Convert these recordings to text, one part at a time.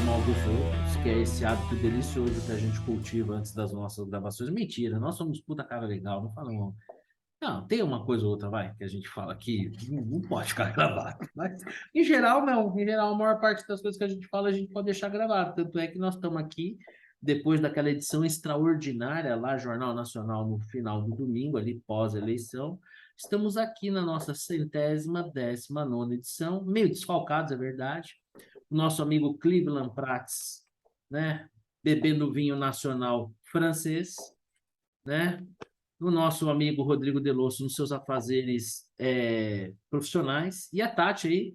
mal dos outros, que é esse hábito delicioso que a gente cultiva antes das nossas gravações. Mentira, nós somos puta cara legal, não falamos. Não, tem uma coisa ou outra, vai, que a gente fala que não pode ficar gravado. Mas, em geral, não. Em geral, a maior parte das coisas que a gente fala, a gente pode deixar gravado. Tanto é que nós estamos aqui, depois daquela edição extraordinária lá, Jornal Nacional, no final do domingo, ali pós-eleição. Estamos aqui na nossa 119ª edição, meio desfalcados, é verdade. O nosso amigo Cleveland Prats, né? Bebendo vinho nacional francês, né? O nosso amigo Rodrigo Delosso nos seus afazeres profissionais, e a Tati aí,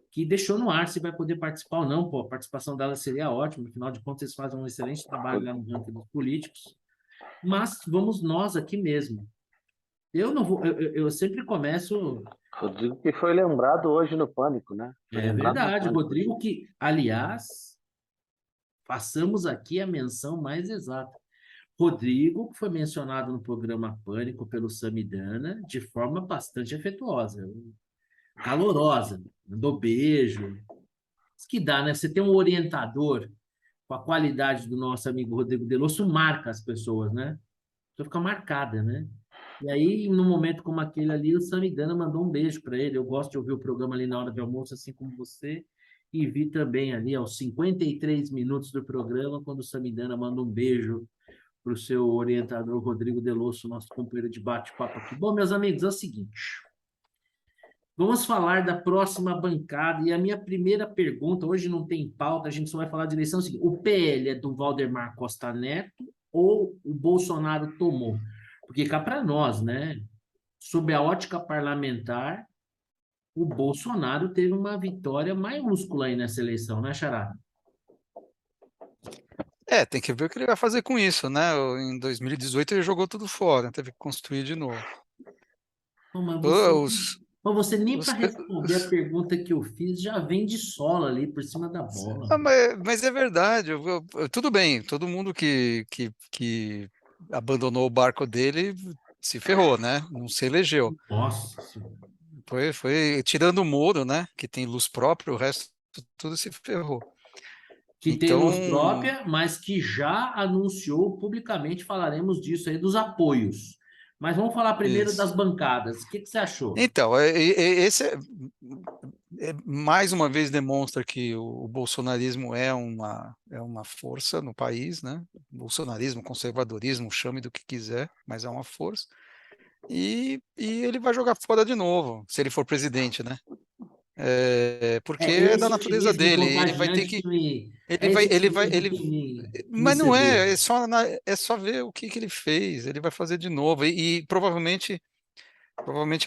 que deixou no ar se vai poder participar ou não. Pô, a participação dela seria ótima, afinal de contas, eles fazem um excelente trabalho lá no ranking dos políticos. Mas vamos nós aqui mesmo. Eu não vou, eu sempre começo. Rodrigo que foi lembrado hoje no Pânico, né? Foi É lembrado no verdade, Pânico hoje. Rodrigo, que, aliás, façamos aqui a menção mais exata. Rodrigo, que foi mencionado no programa Pânico pelo Samidana de forma bastante afetuosa, calorosa, mandou beijo. Isso que dá, né? Você tem um orientador com a qualidade do nosso amigo Rodrigo Delosso, marca as pessoas, né? Então fica marcada, né? E aí, num momento como aquele ali, o Samidana mandou um beijo para ele. Eu gosto de ouvir o programa ali na hora de almoço, assim como você. E vi também ali, aos 53 minutos do programa, quando o Samidana manda um beijo para o seu orientador Rodrigo Delosso, nosso companheiro de bate-papo aqui. Bom, meus amigos, é o seguinte. Vamos falar da próxima bancada. E a minha primeira pergunta, hoje não tem pauta, a gente só vai falar de eleição. É o seguinte, o PL é do Valdemar Costa Neto ou o Bolsonaro tomou? Porque cá para nós, né? Sob a ótica parlamentar, o Bolsonaro teve uma vitória maiúscula aí nessa eleição, né, Xará? Tem que ver o que ele vai fazer com isso, né? Em 2018 ele jogou tudo fora, teve que construir de novo. Pô, Os, mas você nem para os, responder a pergunta que eu fiz já vem de sola ali por cima da bola. mas é verdade, tudo bem, todo mundo que abandonou o barco dele se ferrou, né? Não se elegeu. Nossa Senhora. Foi tirando o Moro, né? Que tem luz própria, o resto tudo se ferrou. Que tem Então, luz própria, mas que já anunciou publicamente, falaremos disso aí, dos apoios. Mas vamos falar primeiro das isso. bancadas. O que você achou? Então, esse mais uma vez demonstra que o bolsonarismo é uma força no país, né? Bolsonarismo, conservadorismo, chame do que quiser, mas é uma força. E ele vai jogar fora de novo, se ele for presidente, né? Porque é da Esse natureza otimismo dele. Ele vai ter contagiante que, que me. ele É vai, esse ele vai, otimismo ele, que me mas não seduz. é só ver o que ele fez. Ele vai fazer de novo e provavelmente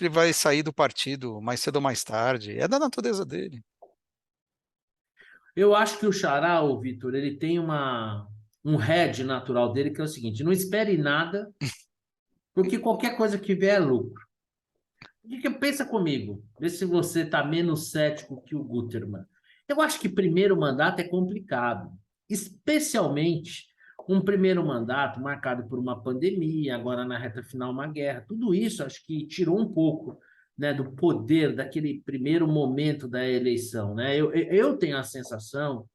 ele vai sair do partido mais cedo ou mais tarde. É da natureza dele. Eu acho que o Xará, o Vitor, ele tem um head natural dele, que é o seguinte: não espere nada, porque qualquer coisa que vier é lucro. Pensa comigo, vê se você está menos cético que o Gutermann. Eu acho que primeiro mandato é complicado, especialmente um primeiro mandato marcado por uma pandemia, agora na reta final uma guerra. Tudo isso acho que tirou um pouco, né, do poder daquele primeiro momento da eleição, né? Eu tenho a sensação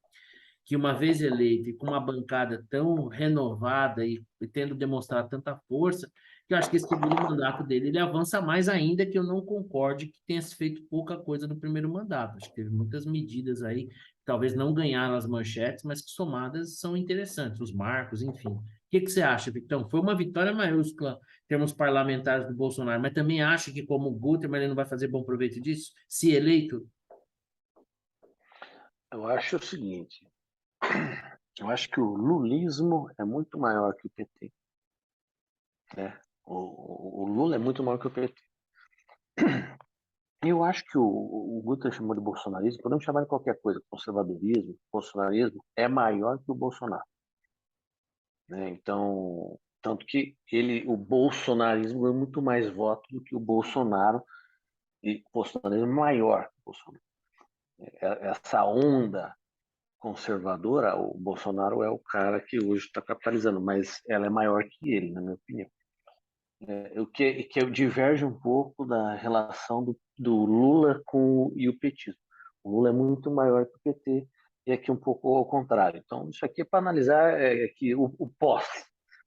que uma vez eleito e com uma bancada tão renovada e tendo demonstrado tanta força, que eu acho que esse segundo mandato dele ele avança mais ainda, que eu não concorde que tenha se feito pouca coisa no primeiro mandato. Acho que teve muitas medidas aí, que talvez não ganharam as manchetes, mas que somadas são interessantes, os marcos, enfim. O que você acha, Victor? Foi uma vitória maiúscula em termos parlamentares do Bolsonaro, mas também acha que, como o Guterres, ele não vai fazer bom proveito disso? Se eleito? Eu acho o seguinte, eu acho que o lulismo é muito maior que o PT, né? O Lula é muito maior que o PT. Eu acho que o Guterres chamou de bolsonarismo, podemos chamar de qualquer coisa, conservadorismo, bolsonarismo, é maior que o Bolsonaro, né? Então, tanto que o bolsonarismo ganhou muito mais votos do que o Bolsonaro, e o bolsonarismo é maior que o Bolsonaro. Essa onda conservadora, o Bolsonaro é o cara que hoje está capitalizando, mas ela é maior que ele, na minha opinião. O que diverge um pouco da relação do Lula e o petismo. O Lula é muito maior que o PT, e aqui um pouco ao contrário. Então, isso aqui é para analisar aqui o pós.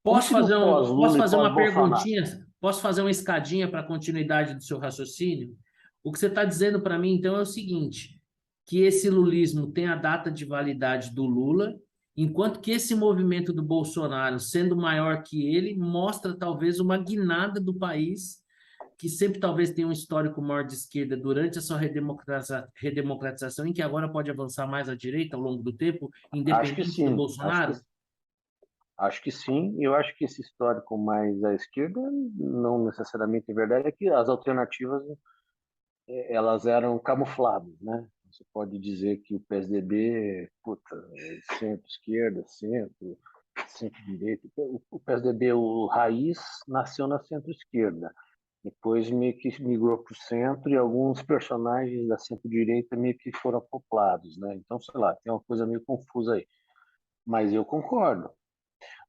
Como Posso seria fazer o posso pós-Lula e fazer uma pós-Bolsonaro? perguntinha? Posso fazer uma escadinha para a continuidade do seu raciocínio? O que você está dizendo para mim, então, é o seguinte: que esse lulismo tem a data de validade do Lula, enquanto que esse movimento do Bolsonaro, sendo maior que ele, mostra talvez uma guinada do país, que sempre talvez tenha um histórico maior de esquerda durante a sua redemocratização, em que agora pode avançar mais à direita ao longo do tempo, Acho que independente do sim, Bolsonaro? acho que sim. Eu acho que esse histórico mais à esquerda não necessariamente é verdade, é que as alternativas elas eram camufladas, né? Você pode dizer que o PSDB, puta, centro-esquerda, centro-direita. O PSDB, o raiz, nasceu na centro-esquerda. Depois meio que migrou para o centro e alguns personagens da centro-direita meio que foram acoplados, né? Então, sei lá, tem uma coisa meio confusa aí. Mas eu concordo.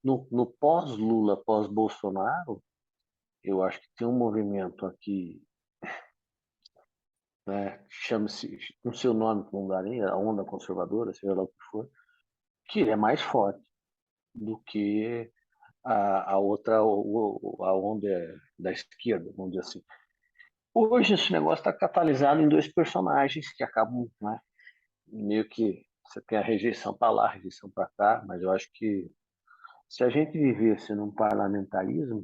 No pós-Lula, pós-Bolsonaro, eu acho que tem um movimento aqui, né, chama-se, no seu nome, que não dá nem, a onda conservadora, seja lá o que for, que ele é mais forte do que a outra, a onda da esquerda, vamos dizer assim. Hoje esse negócio está catalisado em dois personagens que acabam, né, meio que você tem a rejeição para lá, a rejeição para cá, mas eu acho que se a gente vivesse num parlamentarismo,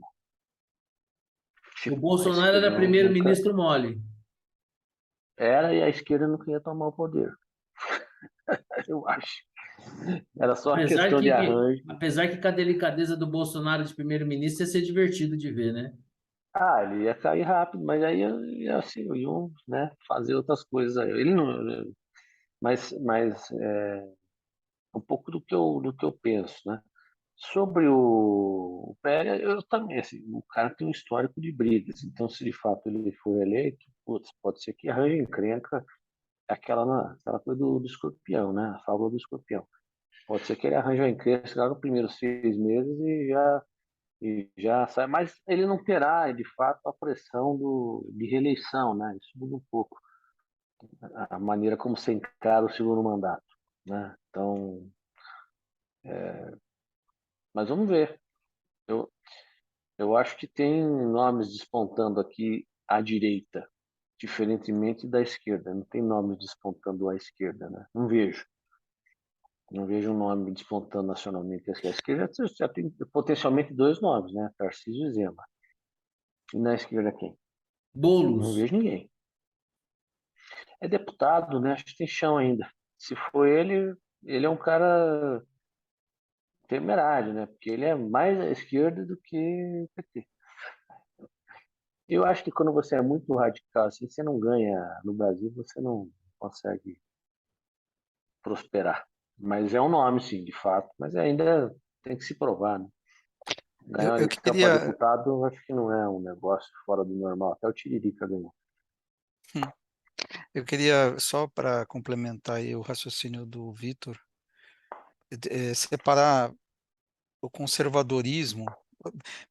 O tipo, a Bolsonaro esquerda era nunca primeiro-ministro mole. era e a esquerda nunca ia tomar o poder, eu acho. Era só Apesar questão de que, arranjo. apesar que com a delicadeza do Bolsonaro de primeiro-ministro ia ser divertido de ver, né? Ah, ele ia cair rápido, mas aí assim, iam, né, fazer outras coisas aí. Ele não, mas um pouco do que eu penso, né? Sobre o Pérez, eu também, assim, o cara tem um histórico de brigas, então se de fato ele for eleito, putz, pode ser que arranje encrenca aquela coisa do escorpião, né? A fábula do escorpião. Pode ser que ele arranje uma encrenca lá nos primeiros 6 meses e já sai, mas ele não terá, de fato, a pressão de reeleição, né? Isso muda um pouco a maneira como se encara o segundo mandato, né? Então, mas vamos ver. Eu, eu acho que tem nomes despontando aqui à direita, diferentemente da esquerda. Não tem nomes despontando à esquerda, né? Não vejo. Não vejo um nome despontando nacionalmente. A esquerda já tem potencialmente dois nomes, né? Tarcísio e Zema. E na esquerda quem? Não Boulos. vejo ninguém. É deputado, né? Acho que tem chão ainda. Se for ele é um cara temerário, né? Porque ele é mais à esquerda do que o PT. Eu acho que quando você é muito radical assim, você não ganha no Brasil, você não consegue prosperar. Mas é um nome, sim, de fato. Mas ainda tem que se provar, né? Eu, Ganhar uma eu eleição para queria, deputado, eu acho que não é um negócio fora do normal. Até o Tiririca ganhou. hum, eu queria só para complementar aí o raciocínio do Vitor, separar o conservadorismo,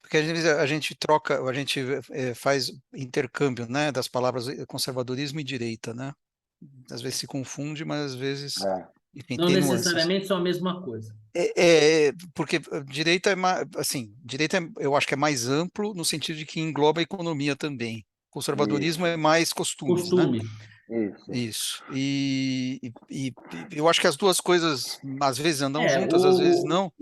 porque a gente troca, a gente faz intercâmbio, né, das palavras conservadorismo e direita, né? Às vezes se confunde, mas às vezes, É, enfim, Não tem nuances. necessariamente são a mesma coisa. Porque direita assim, direita eu acho que é mais amplo no sentido de que engloba a economia também. Conservadorismo isso, é mais costumes, né? Costume. isso. Isso. E eu acho que as duas coisas às vezes andam É, juntas, às vezes não,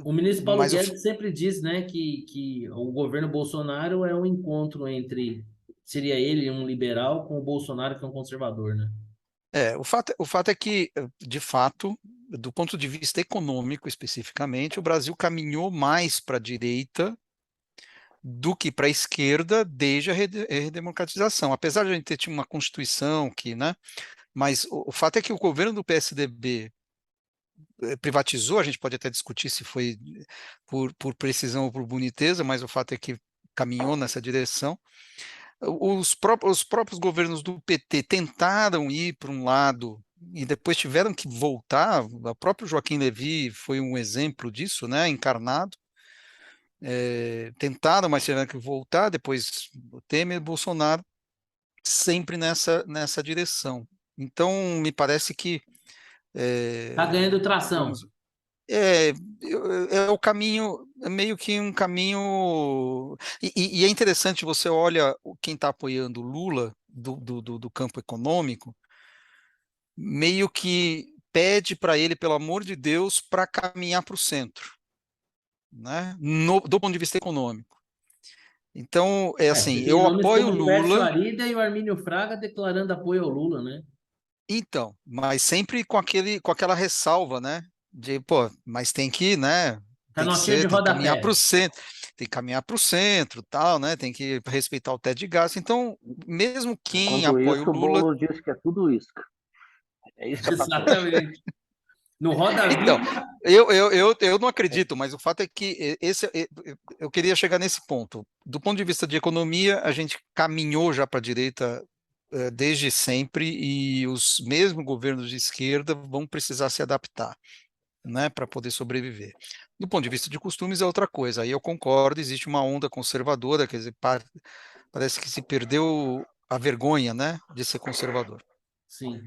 o ministro Paulo mas Guedes sempre diz, né, que o governo Bolsonaro é um encontro entre, seria ele um liberal com o Bolsonaro que é um conservador, né? o fato é que, de fato, do ponto de vista econômico especificamente, o Brasil caminhou mais para a direita do que para a esquerda desde a redemocratização. Apesar de a gente ter tido uma Constituição que, né? Mas o fato é que o governo do PSDB privatizou, a gente pode até discutir se foi por precisão ou por boniteza, mas o fato é que caminhou nessa direção. Os próprios governos do PT tentaram ir para um lado e depois tiveram que voltar. O próprio Joaquim Levy foi um exemplo disso, né, encarnado. Tentaram, mas tiveram que voltar. Depois o Temer e Bolsonaro, sempre nessa direção. Então, me parece que Tá ganhando tração. digamos, é, é o caminho, é meio que um caminho. E é interessante, você olha quem está apoiando o Lula do campo econômico, meio que pede para ele, pelo amor de Deus, para caminhar para o centro, né? Do ponto de vista econômico. Então, é Você assim, tem eu nomes apoio o como o Pércio Lula. Arida e o Armínio Fraga declarando apoio ao Lula, né? Então, mas sempre com aquela ressalva, né? De, pô, mas tem que, né? Canotinha de Tem que caminhar para o rodapé. centro, tem que caminhar para o centro, tal, né? Tem que respeitar o teto de gasto. Então, mesmo quem Enquanto apoia o isso, o Lula, Boulos diz que é tudo isca. É isca para todos. Exatamente. No Roda então, Viva, eu não acredito, mas o fato é que eu queria chegar nesse ponto. Do ponto de vista de economia, a gente caminhou já para a direita desde sempre e os mesmos governos de esquerda vão precisar se adaptar, né, para poder sobreviver. Do ponto de vista de costumes é outra coisa. Aí eu concordo, existe uma onda conservadora, quer dizer, parece que se perdeu a vergonha, né, de ser conservador. sim.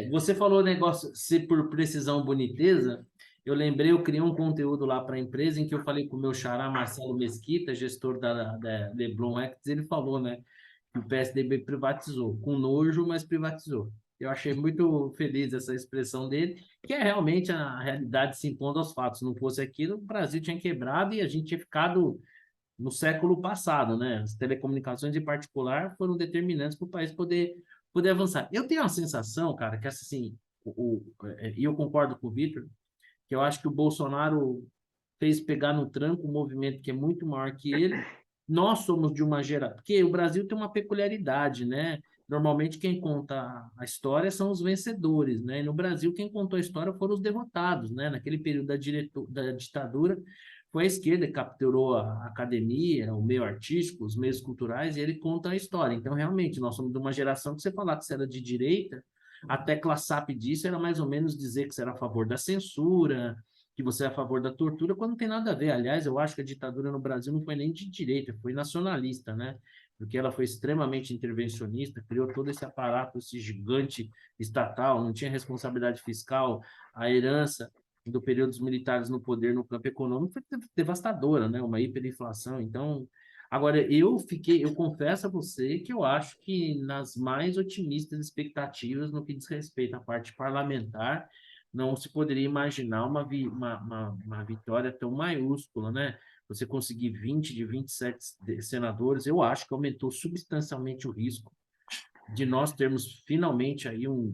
Você falou negócio, se por precisão boniteza, eu lembrei, eu criei um conteúdo lá para a empresa em que eu falei com o meu xará Marcelo Mesquita, gestor da Leblon Equities, ele falou, né, que o PSDB privatizou, com nojo, mas privatizou. Eu achei muito feliz essa expressão dele, que é realmente a realidade se impondo aos fatos. Se não fosse aquilo, o Brasil tinha quebrado e a gente tinha ficado no século passado, né? As telecomunicações em particular foram determinantes para o país poder avançar. Eu tenho a sensação, cara, que assim, e eu concordo com o Vitor, que eu acho que o Bolsonaro fez pegar no tranco um movimento que é muito maior que ele. Nós somos de uma geração, porque o Brasil tem uma peculiaridade, né? Normalmente quem conta a história são os vencedores, né? E no Brasil quem contou a história foram os derrotados, né? Naquele período da ditadura, foi a esquerda que capturou a academia, o meio artístico, os meios culturais, e ele conta a história. Então, realmente, nós somos de uma geração que você falar que você era de direita, a tecla SAP disso era mais ou menos dizer que você era a favor da censura, que você é a favor da tortura, quando não tem nada a ver. Aliás, eu acho que a ditadura no Brasil não foi nem de direita, foi nacionalista, né? Porque ela foi extremamente intervencionista, criou todo esse aparato, esse gigante estatal, não tinha responsabilidade fiscal, a herança do período dos militares no poder no campo econômico foi devastadora, né? Uma hiperinflação. Então, agora eu confesso a você que eu acho que nas mais otimistas expectativas no que diz respeito à parte parlamentar, não se poderia imaginar uma vitória tão maiúscula, né? Você conseguir 20 de 27 senadores, eu acho que aumentou substancialmente o risco de nós termos finalmente aí um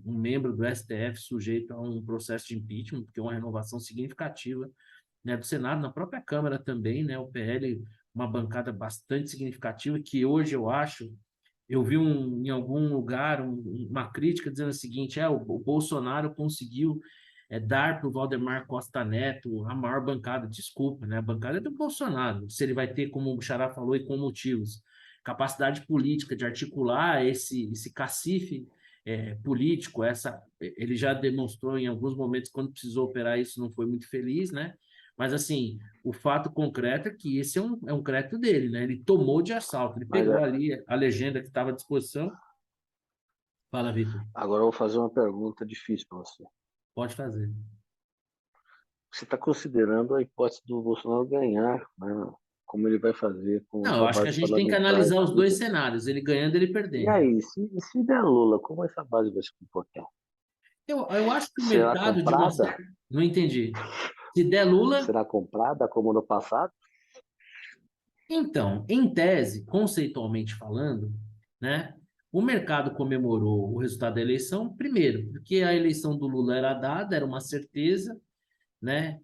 membro do STF sujeito a um processo de impeachment, porque é uma renovação significativa, né, do Senado, na própria Câmara também, né, o PL, uma bancada bastante significativa, que hoje eu acho, eu vi em algum lugar uma crítica dizendo o seguinte, o Bolsonaro conseguiu dar para o Valdemar Costa Neto a maior bancada, desculpa, né, a bancada é do Bolsonaro, se ele vai ter, como o Xará falou, e com motivos, capacidade política de articular esse cacife político, ele já demonstrou em alguns momentos, quando precisou operar isso, não foi muito feliz, né? Mas, assim, o fato concreto é que esse é um crédito dele, né? Ele tomou de assalto, ele Mas pegou ali a legenda que estava à disposição. Fala, Vitor. agora eu vou fazer uma pergunta difícil para você. Pode fazer. Você está considerando a hipótese do Bolsonaro ganhar, né? Como ele vai fazer com Não, eu sua acho que a base gente tem que parlamentar e analisar os dois tudo? cenários, ele ganhando e ele E perdendo. aí, se der Lula, como essa base vai se comportar? Eu acho que o Será mercado, de uma comprada? certa. Não entendi. Se der Lula, Será comprada como no passado? então, em tese, conceitualmente falando, né, o mercado comemorou o resultado da eleição, primeiro, porque a eleição do Lula era dada, era uma certeza, né?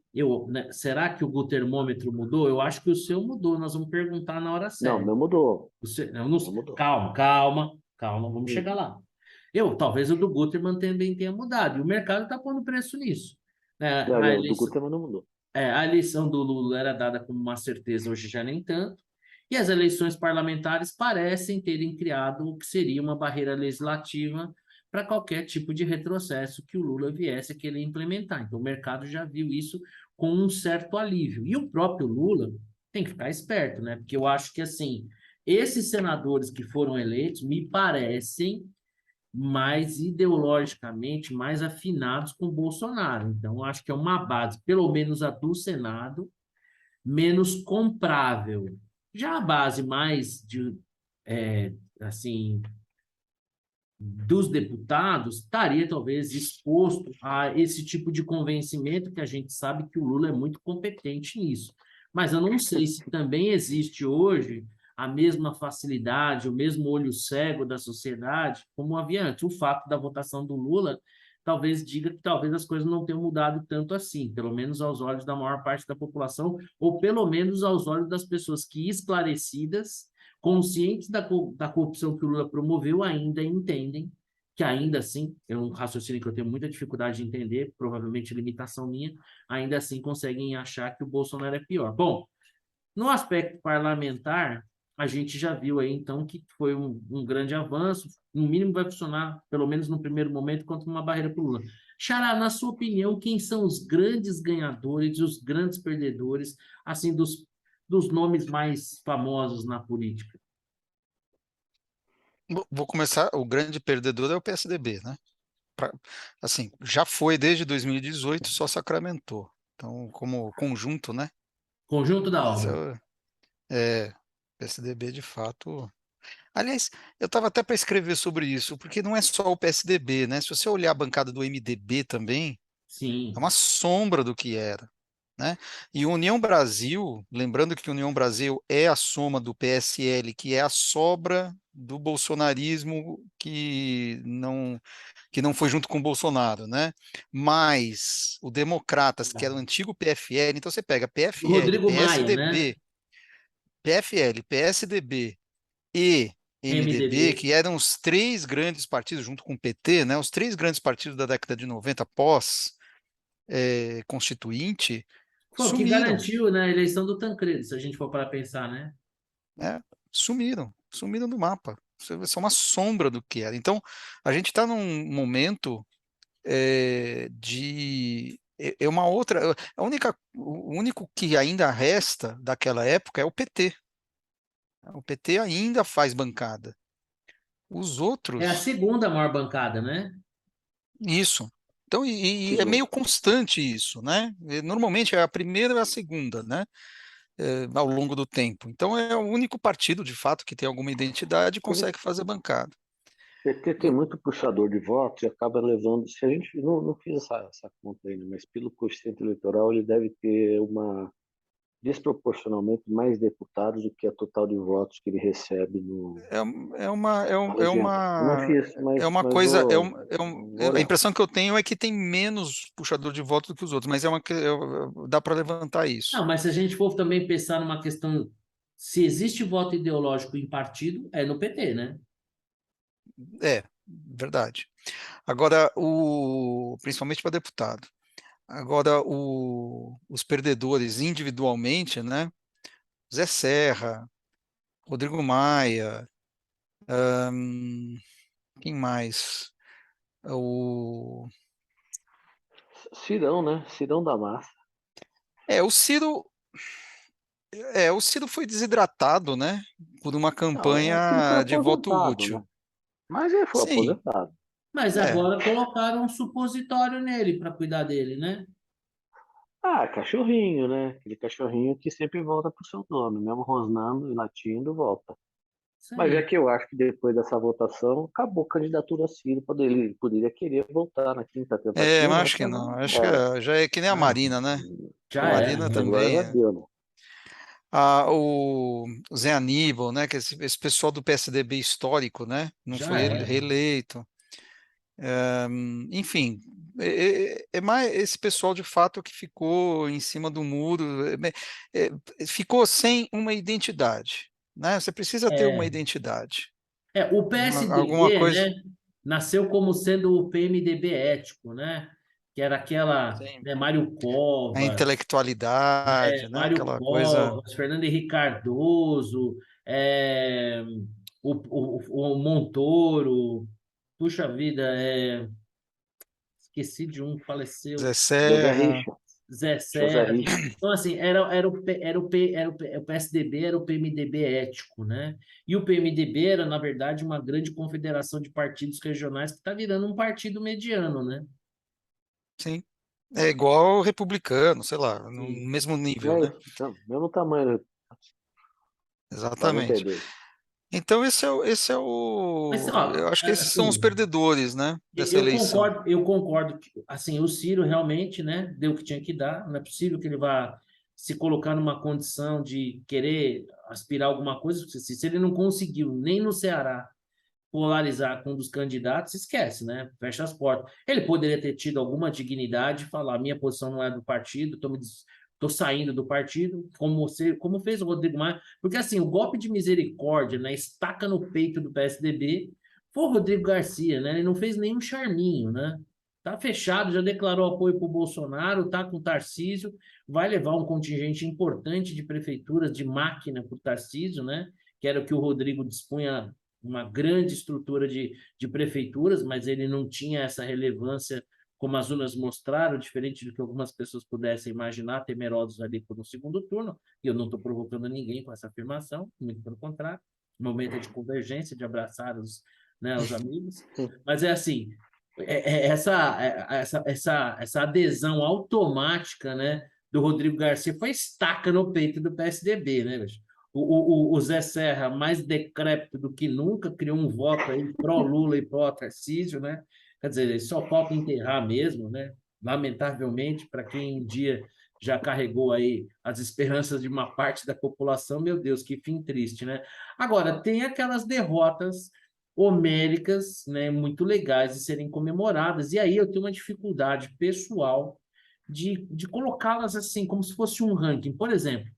Será que o termômetro mudou? Eu acho que o seu mudou, nós vamos perguntar na hora Não, certa. não mudou. Não, Não mudou. calma, vamos Hum. chegar lá. Talvez o do Gutermann também tenha mudado, e o mercado está pondo preço nisso. Né? Não, A não, do eleição, Guterres não mudou. a eleição do Lula era dada como uma certeza, hoje já nem tanto. E as eleições parlamentares parecem terem criado o que seria uma barreira legislativa para qualquer tipo de retrocesso que o Lula viesse a querer implementar. Então, o mercado já viu isso com um certo alívio. E o próprio Lula tem que ficar esperto, né? Porque eu acho que, assim, esses senadores que foram eleitos me parecem mais ideologicamente mais afinados com o Bolsonaro. Então, acho que é uma base, pelo menos a do Senado, menos comprável. Já a base mais assim, dos deputados estaria talvez exposto a esse tipo de convencimento, que a gente sabe que o Lula é muito competente nisso. Mas eu não sei se também existe hoje a mesma facilidade, o mesmo olho cego da sociedade como havia antes. O fato da votação do Lula talvez diga que talvez as coisas não tenham mudado tanto assim, pelo menos aos olhos da maior parte da população, ou pelo menos aos olhos das pessoas que, esclarecidas, conscientes da corrupção que o Lula promoveu, ainda entendem que ainda assim, é um raciocínio que eu tenho muita dificuldade de entender, provavelmente limitação minha, ainda assim conseguem achar que o Bolsonaro é pior. Bom, no aspecto parlamentar, a gente já viu aí, então, que foi um grande avanço, no mínimo vai funcionar, pelo menos no primeiro momento, contra uma barreira para o Lula. Xará, na sua opinião, quem são os grandes ganhadores e os grandes perdedores, assim, dos nomes mais famosos na política? Vou começar, o grande perdedor é o PSDB, né? Assim, já foi desde 2018, só sacramentou. Então, como conjunto, né? Conjunto da Esse obra. PSDB de fato. Aliás, eu estava até para escrever sobre isso, porque não é só o PSDB, né? Se você olhar a bancada do MDB também, é Sim. uma sombra do que era, né? E União Brasil, lembrando que União Brasil é a soma do PSL, que é a sobra do bolsonarismo que não foi junto com o Bolsonaro, né? Mas o Democratas, que era o antigo PFL, então você pega Do PFL, Rodrigo Maia, né? PSDB e MDB, MDB. que eram os três grandes partidos, junto com o PT, né? Os três grandes partidos da década de 90 pós Constituinte, Foi o que sumiram, garantiu, né, a eleição do Tancredo, se a gente for para pensar, né? né? Sumiram do mapa. São uma sombra do que era. Então, a gente está num momento é uma outra. O único que ainda resta daquela época é o PT. O PT ainda faz bancada. Os É a outros, segunda maior bancada, né? isso. Então, e é Segundo. meio constante isso, né? Normalmente é a primeira e a segunda, né? Ao longo do tempo. Então, é o único partido, de fato, que tem alguma identidade e consegue fazer bancada. PT tem E- muito puxador de votos e acaba levando. Se a gente não fiz essa conta ainda, mas pelo coeficiente eleitoral, ele deve ter uma desproporcionalmente mais deputados do que a total de votos que ele recebe no, É, é uma, é, na um- é região. Eu não uma, fiz, é uma mas coisa, vou a olhar. impressão que eu tenho é que tem menos puxador de voto do que os outros, mas dá para levantar isso. Não, mas se a gente for também pensar numa questão, se existe voto ideológico em partido, é no PT, né? É, verdade. Agora, principalmente para deputado. Agora, os perdedores individualmente, né? Zé Serra, Rodrigo Maia, quem mais? O, Cirão, né? Cirão da Massa. o Ciro, o Ciro foi desidratado, né? Por uma Não, é que ele foi campanha de voto aposentado, né? útil. Mas ele foi Sim, aposentado. Mas é. agora colocaram um supositório nele para cuidar dele, né? Ah, cachorrinho, né? Aquele cachorrinho que sempre volta pro seu dono, mesmo rosnando e latindo, volta. Isso Mas é aí. que eu acho que depois dessa votação acabou a candidatura Ciro, ele poderia querer voltar na quinta Mas tentativa, acho que mas não. Acho que é, já é que nem a Ah, Marina, né? A já era, Marina né? agora também. já deu, né? O Zé Aníbal, né? Que esse pessoal do PSDB histórico, né? Não Já foi era. reeleito. Enfim, é mais esse pessoal de fato que ficou em cima do muro, ficou sem uma identidade, né? Você precisa ter uma É, identidade, o alguma PSDB, coisa. né, nasceu como sendo o PMDB ético, né? Que era aquela, Sim. né, Mário A Covas, intelectualidade, né? Mário Aquela coisa. Covas, Fernando Henrique Cardoso, o Montoro, puxa vida, esqueci de um, Zé faleceu, José Serra, Richa. Zé José Serra. Richa. Então, assim, o PSDB era o PMDB ético, né? E o PMDB era, na verdade, uma grande confederação de partidos regionais que está virando um partido mediano, né? Sim. É igual o republicano, sei lá, no Sim. mesmo nível, né? Então, mesmo tamanho, Exatamente. 42. Então Mas, ó, eu acho que esses são os assim, perdedores, né, dessa eleição. eu concordo que, assim, o Ciro realmente, né, deu o que tinha que dar, não é possível que ele vá se colocar numa condição de querer aspirar alguma coisa, se ele não conseguiu nem no Ceará polarizar com um dos candidatos, esquece, né? Fecha as portas. Ele poderia ter tido alguma dignidade, falar, minha posição não é do partido, tô saindo do partido, como fez o Rodrigo Maia, porque assim, o golpe de misericórdia, né, estaca no peito do PSDB, foi o Rodrigo Garcia, né? Ele não fez nenhum charminho, né? Tá fechado, já declarou apoio para o Bolsonaro, tá com o Tarcísio, vai levar um contingente importante de prefeituras de máquina para o Tarcísio, né? Que era o que o Rodrigo dispunha uma grande estrutura de prefeituras, mas ele não tinha essa relevância como as urnas mostraram, diferente do que algumas pessoas pudessem imaginar, temerosos ali por um segundo turno, e eu não estou provocando ninguém com essa afirmação, muito pelo contrário, o momento é de convergência, de abraçar os amigos, mas é assim, essa adesão automática, né, do Rodrigo Garcia foi estaca no peito do PSDB, né, bicho? O Zé Serra, mais decrépito do que nunca, criou um voto aí pró-Lula e pró-Tarcísio, né? Quer dizer, só falta enterrar mesmo, né? Lamentavelmente, para quem um dia já carregou aí as esperanças de uma parte da população, meu Deus, que fim triste, né? Agora, tem aquelas derrotas homéricas, né, muito legais de serem comemoradas, e aí eu tenho uma dificuldade pessoal de colocá-las assim, como se fosse um ranking. Por exemplo,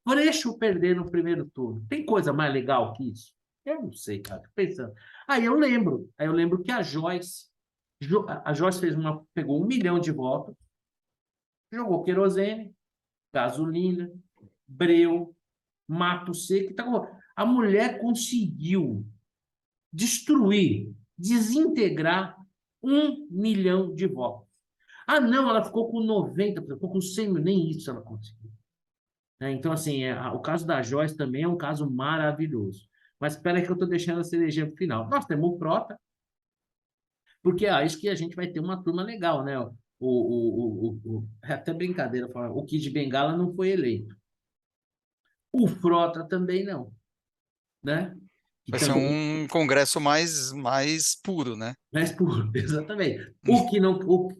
Freixo perder no primeiro turno. Tem coisa mais legal que isso? Eu não sei, cara. Tô pensando. Aí eu lembro que a Joyce pegou 1 milhão de votos, jogou querosene, gasolina, breu, mato seco. Então, a mulher conseguiu destruir, desintegrar 1 milhão de votos. Ah, não, ela ficou com 90, ficou com 100 mil, nem isso ela conseguiu. Né? Então, assim, o caso da Joyce também é um caso maravilhoso. Mas espera que eu estou deixando a cereja para o final. Nós temos o Prota, porque acho que a gente vai ter uma turma legal, né? É até brincadeira falar, o Kid Bengala não foi eleito. O Frota também não, né? Que Vai ser também, um congresso mais puro, né? mas puro, exatamente.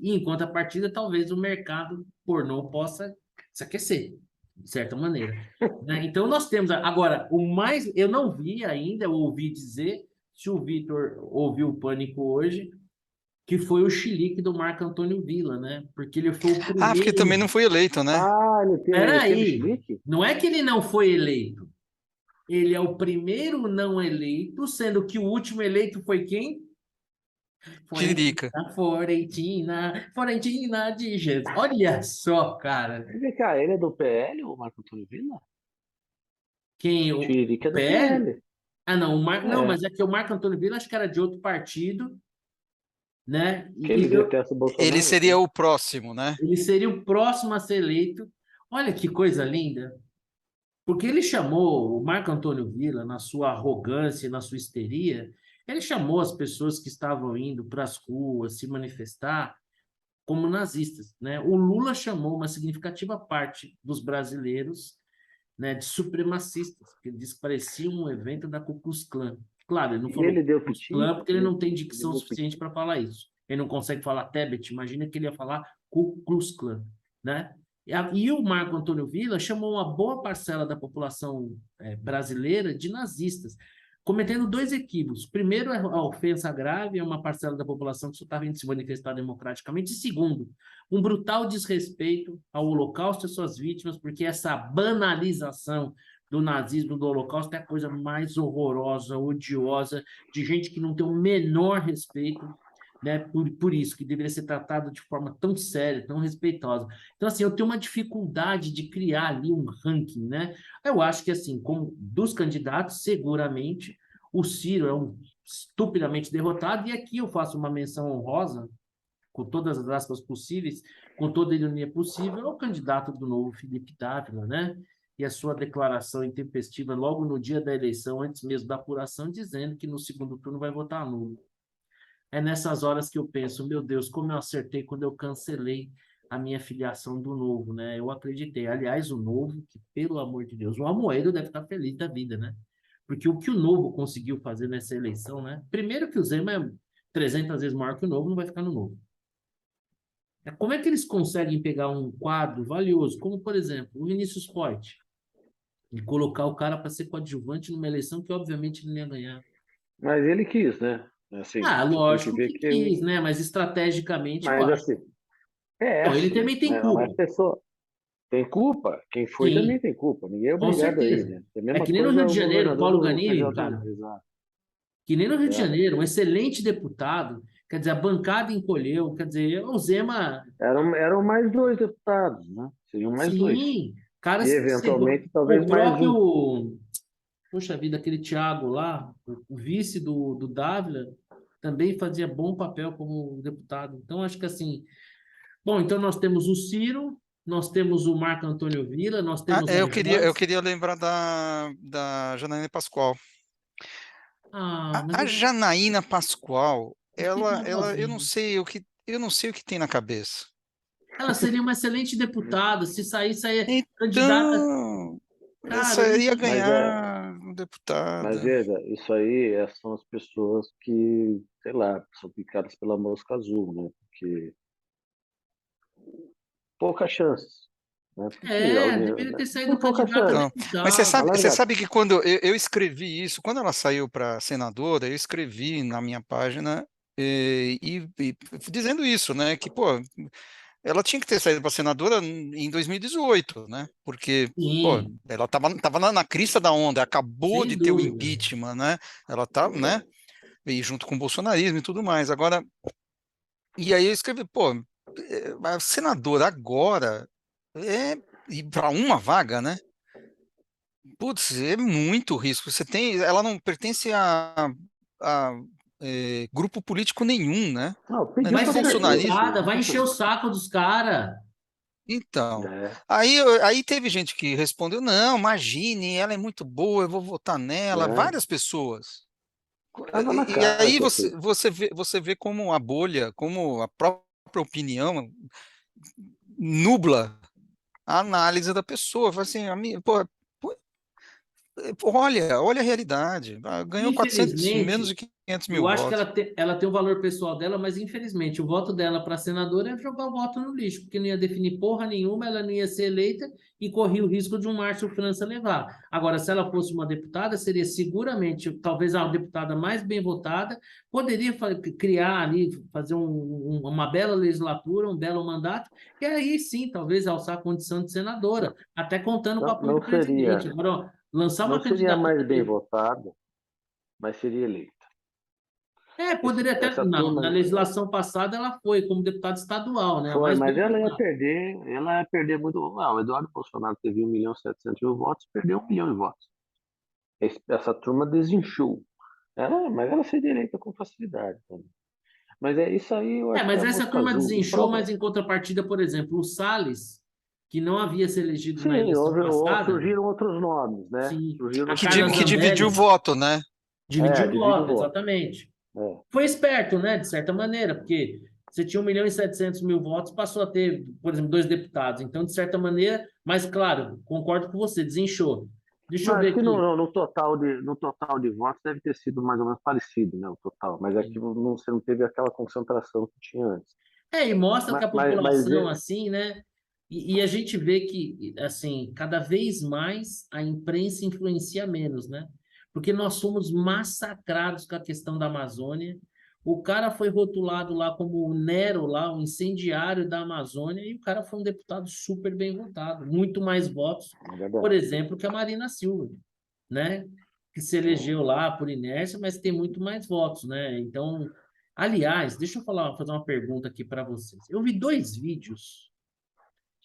Em contrapartida, talvez o mercado pornô possa se aquecer, de certa maneira. Né? Então, nós temos. Agora, eu não vi ainda, eu ouvi dizer, se o Vitor ouviu o Pânico hoje, que foi o chilique do Marco Antônio Villa, né? Porque ele foi o Ah, porque também primeiro. não foi eleito, né? Ah, ele teve Peraí, chilique? não é que ele não foi eleito. Ele é o primeiro não eleito, sendo que o último eleito foi quem? Tiririca. Florentina de Jesus. Olha só, cara. Vem cá, ele é do PL, o Marco Antônio Villa? Quem? Tiririca O é do PL? PL. Ah, não, não, É, mas é que o Marco Antônio Villa acho que era de outro partido, né? que ele detesta o Ele Bolsonaro, seria sim. o próximo, né? Ele seria o próximo a ser eleito. Olha que coisa linda. Porque ele chamou o Marco Antônio Villa, na sua arrogância, na sua histeria, ele chamou as pessoas que estavam indo para as ruas se manifestar como nazistas, né? O Lula chamou uma significativa parte dos brasileiros, né, de supremacistas, porque ele disse que parecia um evento da Ku Klux Klan. Claro, ele não E falou ele Ku deu Klux piti? Klan porque ele não tem Ele dicção deu piti. suficiente para falar isso. Ele não consegue falar Tebet, imagina que ele ia falar Ku Klux Klan, né? E o Marco Antônio Villa chamou uma boa parcela da população brasileira de nazistas, cometendo dois equívocos. Primeiro, a ofensa grave é uma parcela da população que só estava indo se manifestar democraticamente. E segundo, um brutal desrespeito ao Holocausto e suas vítimas, porque essa banalização do nazismo, do Holocausto, é a coisa mais horrorosa, odiosa, de gente que não tem o menor respeito, né, por isso, que deveria ser tratado de forma tão séria, tão respeitosa. Então, assim, eu tenho uma dificuldade de criar ali um ranking, né? Eu acho que, assim, como dos candidatos, seguramente, o Ciro é um estupidamente derrotado, e aqui eu faço uma menção honrosa, com todas as aspas possíveis, com toda a ironia possível, é o candidato do novo Felipe Dávila, né? E a sua declaração intempestiva logo no dia da eleição, antes mesmo da apuração, dizendo que no segundo turno vai votar nulo. É nessas horas que eu penso, meu Deus, como eu acertei quando eu cancelei a minha filiação do Novo, né? Eu acreditei. Aliás, o Novo, que pelo amor de Deus, o Amoedo deve estar feliz da vida, né? Porque o que o Novo conseguiu fazer nessa eleição, né? Primeiro que o Zema é 300 vezes maior que o Novo, não vai ficar no Novo. Como é que eles conseguem pegar um quadro valioso, como, por exemplo, o Vinícius Poit, e colocar o cara para ser coadjuvante numa eleição que, obviamente, ele não ia ganhar? Mas ele quis, né? Assim, Ah, você tem que lógico ver que que quis, né? Mas estrategicamente, eu mas acho. assim, é Bom, ele assim, também tem né? Não é culpa. pessoa. Tem culpa. Quem foi também Sim, tem culpa. Ninguém é com obrigado aí, certeza. né? É a É mesma que nem no Rio coisa de o Janeiro, governador Paulo do Ganimi, PJ. cara. Exato. Que nem no Rio de É. Janeiro, um excelente deputado. Quer dizer, a bancada encolheu. Quer dizer, o Zema, Eram mais dois deputados, né? Seriam mais dois. sim, E caras que eventualmente o talvez mais um. próprio, poxa vida, aquele Thiago lá, o vice do Dávila, também fazia bom papel como deputado. Então, acho que assim, bom, então nós temos o Ciro, nós temos o Marco Antônio Villa, nós Ah, temos a eu Joyce. queria lembrar da Janaína Pascoal. Ah, mas A Janaína Pascoal, eu fiquei com eu não sei o que tem na cabeça. ela seria uma excelente deputada, se sair, sair candidata. Então, essa Caramba! ia Mas ganhar mas deputada. veja, isso aí são as pessoas que, sei lá, são picadas pela mosca azul, né? Porque poucas chances, né? Porque É, alguém, deveria né? ter saído Tem pouca candidata chance. Então, mas deputada. você Alargado. sabe que quando eu escrevi isso, quando ela saiu para senadora, eu escrevi na minha página dizendo isso, né? Que, pô, ela tinha que ter saído para senadora em 2018, né? Porque, pô, Sim, ela tava na crista da onda, acabou sem de ter o dúvida. impeachment, né? Ela tá, né? E junto com o bolsonarismo e tudo mais. Agora, e aí eu escrevi, pô, a senadora agora é para uma vaga, né? Putz, é muito risco. Ela não pertence a grupo político nenhum, né? Não, Não é pediu Vai nem para ser perder, bolsonarismo. deputada, pediu vai para encher o perder. saco dos caras. Então, É, aí teve gente que respondeu, não, imagine, ela é muito boa, eu vou votar nela. né? Várias pessoas. Tava na E cara aí que ia ser. você vê como a bolha, como a própria opinião nubla a análise da pessoa. Fala assim, pô, olha a realidade. Ganhou 400, menos Infelizmente, de 500 eu mil acho que votos. ela tem o valor pessoal dela, mas infelizmente o voto dela para senadora é jogar o voto no lixo, porque não ia definir porra nenhuma, ela não ia ser eleita e corria o risco de um Márcio França levar. Agora, se ela fosse uma deputada, seria seguramente, talvez a deputada mais bem votada, poderia criar ali, fazer uma bela legislatura, um belo mandato, e aí sim, talvez alçar a condição de senadora, até contando com o Não, apoio do presidente. Agora, ó, lançar não uma seria candidatura. mais bem votado, mas seria eleita. É, poderia até. Essa turma Na legislação passada ela foi como deputada estadual, né? A foi, mais mas bem votada. ela ia perder muito. Não, o Eduardo Bolsonaro teve 1.700.000 votos, perdeu 1 milhão de votos. Essa turma desinchou. Mas ela seria eleita com facilidade também. Mas é isso aí, eu É, acho que é mas a essa mosca turma azul. E desinchou, prova. mas em contrapartida, por exemplo, o Salles, que não havia se elegido na Sim, eleição passada, surgiram outros nomes, né? sim, Surgiram a outros Carla Que nomes. dividiu o Zambelli voto, né? dividiu o Divide o voto, voto. exatamente. É. Foi esperto, né? De certa maneira, porque você tinha 1.700.000 votos, passou a ter, por exemplo, dois deputados. Então, de certa maneira, mas claro, concordo com você, desinchou. Deixa eu Mas ver acho que aqui. no total de votos deve ter sido mais ou menos parecido, né? O total. Mas aqui você não teve aquela concentração que tinha antes. É, e mostra que a Mas população, assim, né? E a gente vê que, assim, cada vez mais a imprensa influencia menos, né? Porque nós somos massacrados com a questão da Amazônia. O cara foi rotulado lá como o Nero, lá, o incendiário da Amazônia, e o cara foi um deputado super bem votado, muito mais votos, é por verdade. exemplo, que a Marina Silva, né? Que se elegeu lá por inércia, mas tem muito mais votos, né? Então, aliás, deixa eu fazer uma pergunta aqui para vocês. Eu vi dois vídeos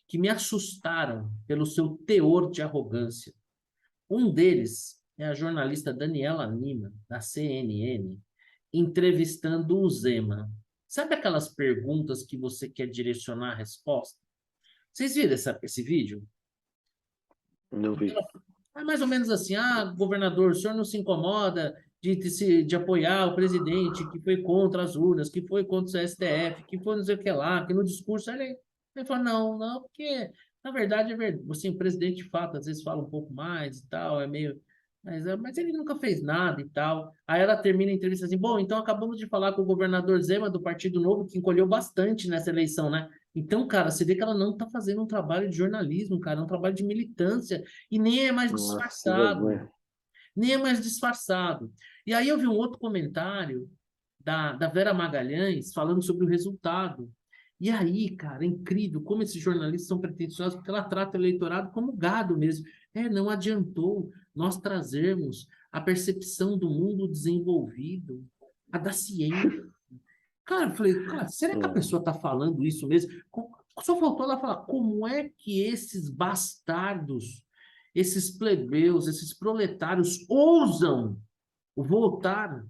que me assustaram pelo seu teor de arrogância. Um deles é a jornalista Daniela Lima, da CNN, entrevistando o Zema. Sabe aquelas perguntas que você quer direcionar a resposta? Vocês viram esse vídeo? Não vi. É mais ou menos assim, governador, o senhor não se incomoda de apoiar o presidente que foi contra as urnas, que foi contra o STF, que foi não sei o que lá, que no discurso ele falou, não, porque na verdade, assim, o presidente de fato, às vezes fala um pouco mais e tal, mas ele nunca fez nada e tal. Aí ela termina a entrevista assim, bom, então acabamos de falar com o governador Zema do Partido Novo, que encolheu bastante nessa eleição, né? Então, cara, você vê que ela não está fazendo um trabalho de jornalismo, cara, é um trabalho de militância. E nem é mais Nossa, que disfarçado, vergonha. nem é mais disfarçado. E aí eu vi um outro comentário da Vera Magalhães falando sobre o resultado. E aí, cara, é incrível como esses jornalistas são pretensiosos, porque ela trata o eleitorado como gado mesmo. Não adiantou nós trazermos a percepção do mundo desenvolvido, a da ciência. Cara, eu falei, cara, será que a Hum. pessoa está falando isso mesmo? Só faltou ela falar como é que esses bastardos, esses plebeus, esses proletários ousam votar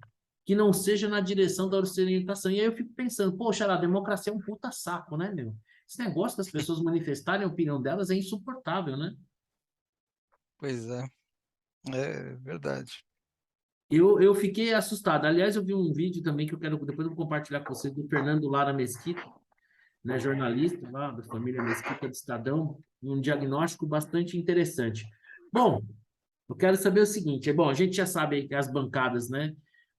que não seja na direção da orientação. E aí eu fico pensando, poxa, a democracia é um puta saco, né, meu? Esse negócio das pessoas manifestarem a opinião delas é insuportável, né? Pois é verdade. Eu fiquei assustado. Aliás, eu vi um vídeo também que depois eu vou compartilhar com vocês, do Fernando Lara Mesquita, né, jornalista lá da família Mesquita do Estadão, um diagnóstico bastante interessante. Bom, eu quero saber o seguinte, bom, a gente já sabe aí que as bancadas, né?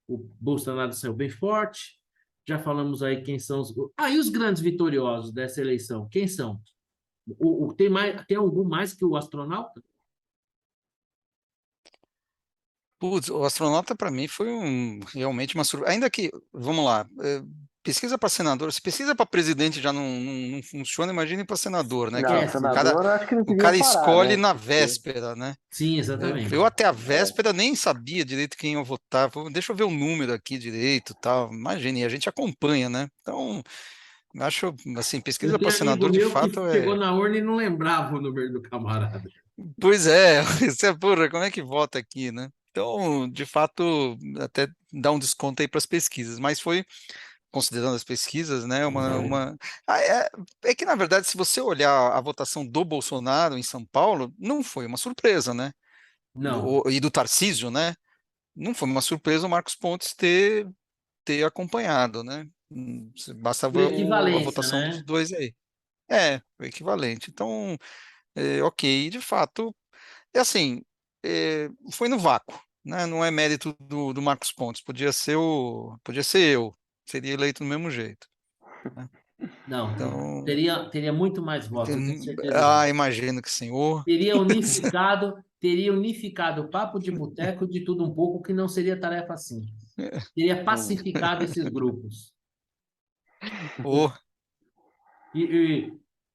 O Bolsonaro saiu bem forte, já falamos aí quem são os... e os grandes vitoriosos dessa eleição, quem são? Tem algum mais que o astronauta? Putz, o astronauta para mim foi realmente uma surpresa. Ainda que, vamos lá, pesquisa para senador, se pesquisa para presidente já não funciona, imagine para senador, né? Que Não, Esquece. senador, eu acho que eles o deviam cara parar, escolhe né? na Porque, véspera, né? Sim, Eu exatamente. até a é, véspera nem sabia direito quem ia votar. Deixa eu ver o número aqui direito, tal. Imagine, a gente acompanha, né? Então, acho assim, Eu pesquisa para tenho amigo senador de meu que fato chegou é. na urna e não lembrava o número do camarada. Pois é, isso é porra, como é que vota aqui, né? Então, de fato, até dá um desconto aí para as pesquisas, mas foi, considerando as pesquisas, né, Ah, é que, na verdade, se você olhar a votação do Bolsonaro em São Paulo, não foi uma surpresa, né? Não. E do Tarcísio, né? Não foi uma surpresa o Marcos Pontes ter acompanhado, né? Por Bastava a equivalência, votação dos né? dois aí. O equivalente. Então, ok, de fato, é assim, foi no vácuo, né? Não é mérito do Marcos Pontes, podia ser eu, seria eleito do mesmo jeito, né? Não. Então, Teria muito mais votos, eu tenho certeza disso. imagino que senhor. Teria unificado o papo de boteco de tudo um pouco, que não seria tarefa simples. Teria hum. pacificado esses grupos. Ô,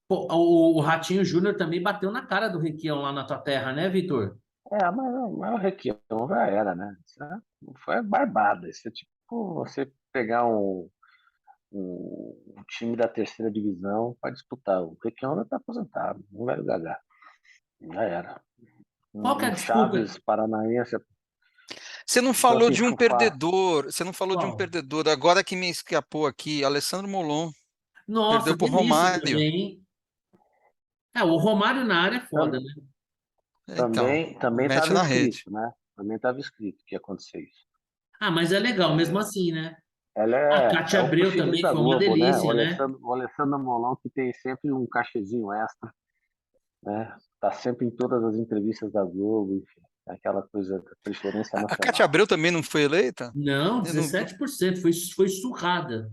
Pô, o Ratinho Júnior também bateu na cara do Requião lá na tua terra, né, Vitor? Mas o Requião já era, né? Foi barbada. Isso é tipo você pegar um time da terceira divisão para disputar. O Requião já está aposentado, um velho gagá. Já era. Qual que é a Um desculpa? Chaves Paranaense você não para falou de um pichufar. perdedor, você não falou de um Qual? perdedor, agora que me escapou aqui, Alessandro Molon, Nossa, perdeu por delícia Romário. também, hein? O Romário na área é foda, Tam- né? Então, também mete estava na rede. escrito, né? Também estava escrito que ia acontecer isso. Mas é legal mesmo assim, né? Ela A é Cátia o Abreu preferido também da foi uma Globo, né? delícia, né? O Alessandro Molon que tem sempre um cachezinho extra, né? Tá sempre em todas as entrevistas da Globo, enfim, aquela coisa da preferência A Cátia nacional. Abreu também não foi eleita? Não, Eu não, 17%, foi surrada.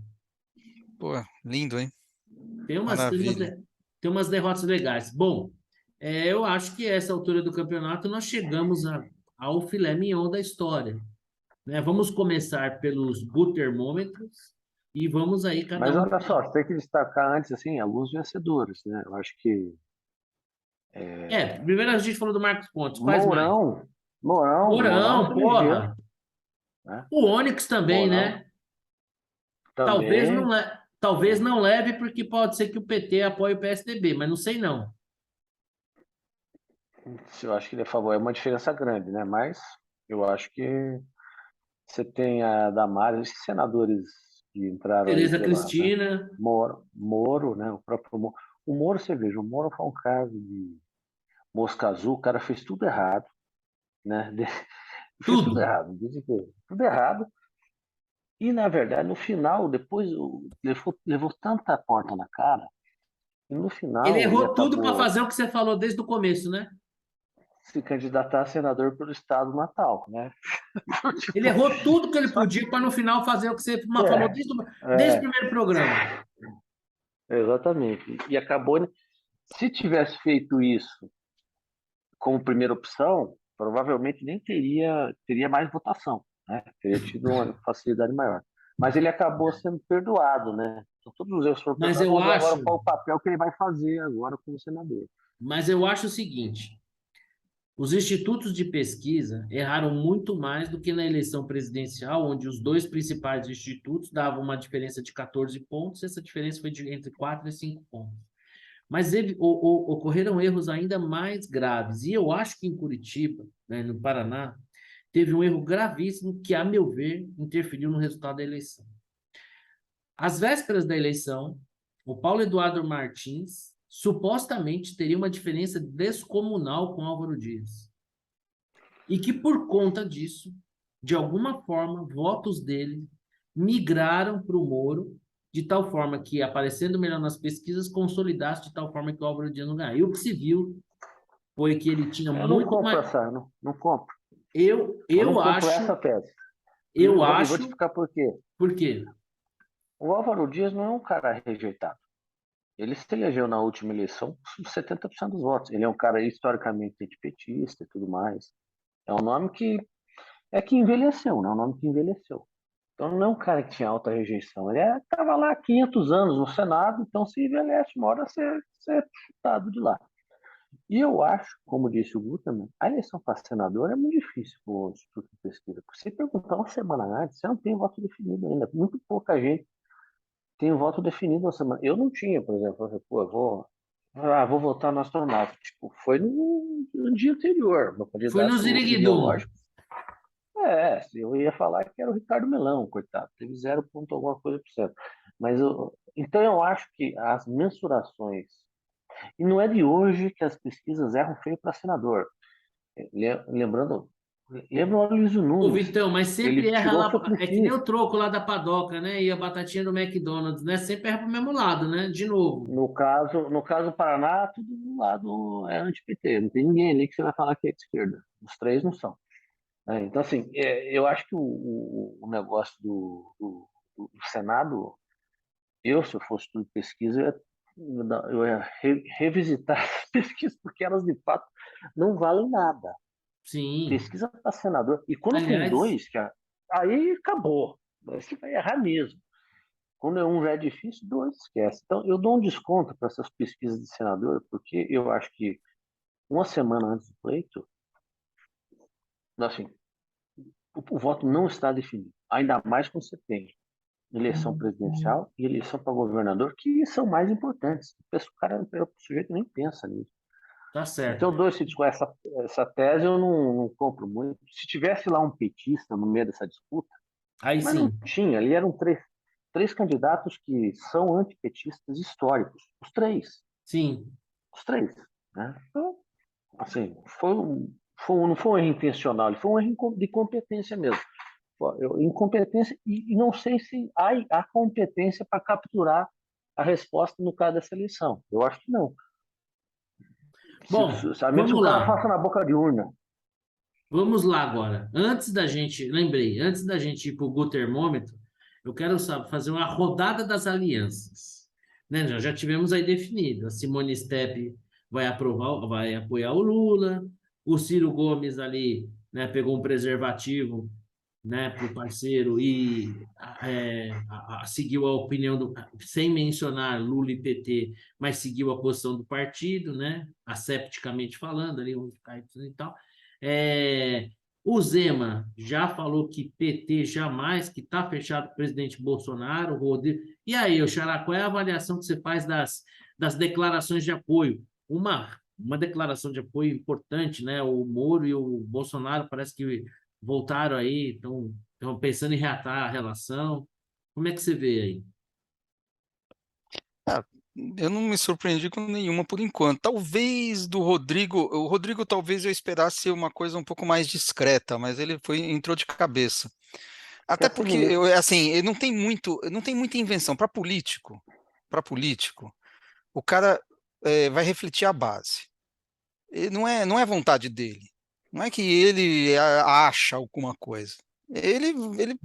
pô, lindo, hein? Tem umas, tem umas, Maravilha. de- tem umas derrotas legais. Bom, eu acho que essa altura do campeonato nós chegamos ao filé mignon da história, né? Vamos começar pelos buttermômetros e vamos aí cada Mas um. olha só, você tem que destacar antes assim alguns vencedores, né? Eu acho que Primeiro a gente falou do Marcos Pontes, quais mais? Mourão, Mourão se Mourão, elegeu, porra. né? O Onyx também, Mourão né? Talvez não, também, talvez não leve, porque pode ser que o PT apoie o PSDB, mas não sei não. eu acho que ele é a favor, é uma diferença grande, né? Mas eu acho que você tem a Damares, esses senadores que entraram aí Tereza pela, né, Cristina, Moro, né, o próprio Moro. O Moro, você veja, o Moro foi um caso de mosca azul, o cara fez tudo errado, né? Fez tudo tudo. errado, dizem que tudo errado. E, na verdade, no final, depois levou tanta porta na cara, e no Ele final ele errou tudo para acabou fazer o que você falou desde o começo, né? se candidatar a senador pelo estado natal, né? Ele Tipo, errou tudo que ele só podia para no final fazer o que você falou é, desde o é, primeiro programa. exatamente. E acabou, se tivesse feito isso como primeira opção, provavelmente nem teria mais votação, né? Teria tido uma facilidade maior. Mas ele acabou sendo perdoado, né? Então, todos os erros foram Mas perdoados. eu Vamos ver agora acho, qual o papel que ele vai fazer agora como senador. mas eu acho o seguinte, os institutos de pesquisa erraram muito mais do que na eleição presidencial, onde os dois principais institutos davam uma diferença de 14 pontos, essa diferença foi entre 4 e 5 pontos. Mas ocorreram erros ainda mais graves. E eu acho que em Curitiba, né, no Paraná, teve um erro gravíssimo que, a meu ver, interferiu no resultado da eleição. Às vésperas da eleição, o Paulo Eduardo Martins supostamente teria uma diferença descomunal com Álvaro Dias. E que, por conta disso, de alguma forma, votos dele migraram para o Moro, de tal forma que, aparecendo melhor nas pesquisas, consolidasse de tal forma que o Álvaro Dias não ganhou. E o que se viu foi que ele tinha Eu não muito compro mais. essa, não compro. Eu, Eu não eu compro essa acho, tese. eu E vou te acho, explicar por quê. por quê? O Álvaro Dias não é um cara rejeitado. Ele se elegeu na última eleição com 70% dos votos. Ele é um cara historicamente antipetista e tudo mais. É um nome que envelheceu, né? É um nome que envelheceu. Então não é um cara que tinha alta rejeição. Ele estava lá há 500 anos no Senado, então se envelhece, uma hora ser chutado de lá. E eu acho, como disse o Guterman, a eleição para senador é muito difícil para o Instituto de Pesquisa. Porque se perguntar uma semana antes, você não tem voto definido ainda. Muito pouca gente tem voto definido na semana. Eu não tinha, por exemplo. Eu falei, pô, vou votar no astronauta. Tipo, foi no dia anterior. Meu Foi no candidato Ziriguidum. ideológico. Eu ia falar que era o Ricardo Melão, coitado. Teve 0 ponto alguma coisa por cento. Então eu acho que as mensurações. E não é de hoje que as pesquisas erram feio para senador. Lembrando, lembra o Aloysio Ô, Nunes. Vitão, mas Ele sempre erra tirou o lá, é que nem Suplicy. o troco lá da padoca, né? E a batatinha do McDonald's, né? Sempre erra pro mesmo lado, né? De novo. No caso do Paraná, tudo do lado é anti-PT. Não tem ninguém ali que você vai falar que é de esquerda. Os três não são. Então, assim, eu acho que o negócio do Senado, se eu fosse tudo pesquisa, eu ia revisitar as pesquisas, porque elas, de fato, não valem nada. Sim. Pesquisa para senador. E quando tem Aliás, dois, aí acabou. Aí você vai errar mesmo. Quando é um já é difícil, dois esquece. Então, eu dou um desconto para essas pesquisas de senador, porque eu acho que uma semana antes do pleito, assim, o voto não está definido. Ainda mais quando você tem eleição presidencial e eleição para governador, que são mais importantes. O sujeito nem pensa nisso. tá certo. Então, dois, se com essa tese, eu não compro muito. Se tivesse lá um petista no meio dessa disputa, Aí mas não sim. tinha, ali eram três candidatos que são antipetistas históricos. Sim. Os três. Né? Então, assim, não foi um erro intencional, ele foi um erro de competência mesmo. Incompetência, e não sei se há competência para capturar a resposta no caso dessa eleição. Eu acho que não. Bom, A menos que vamos o cara lá. faça na boca de urna. Vamos lá agora. Antes da gente ir para o Go Termômetro, eu quero fazer uma rodada das alianças. Né? Já tivemos aí definido. A Simone Steppi vai apoiar o Lula. O Ciro Gomes ali, né, pegou um preservativo, né, para o parceiro e seguiu a opinião sem mencionar Lula e PT, mas seguiu a posição do partido, né, asepticamente falando ali, onde cai e tal. É, o Zema já falou que PT jamais, que está fechado com o presidente Bolsonaro, Rodrigo. E aí, Xará, qual é a avaliação que você faz das declarações de apoio? Uma declaração de apoio importante, né? O Moro e o Bolsonaro parece que voltaram aí, estão pensando em reatar a relação. Como é que você vê aí? Ah, eu não me surpreendi com nenhuma por enquanto. Talvez do Rodrigo, o Rodrigo talvez eu esperasse uma coisa um pouco mais discreta, mas ele entrou de cabeça. Até Quer ser porque ministro? assim, ele não tem muita invenção para político, o cara vai refletir a base. Não é vontade dele. Não é que ele acha alguma coisa. Ele,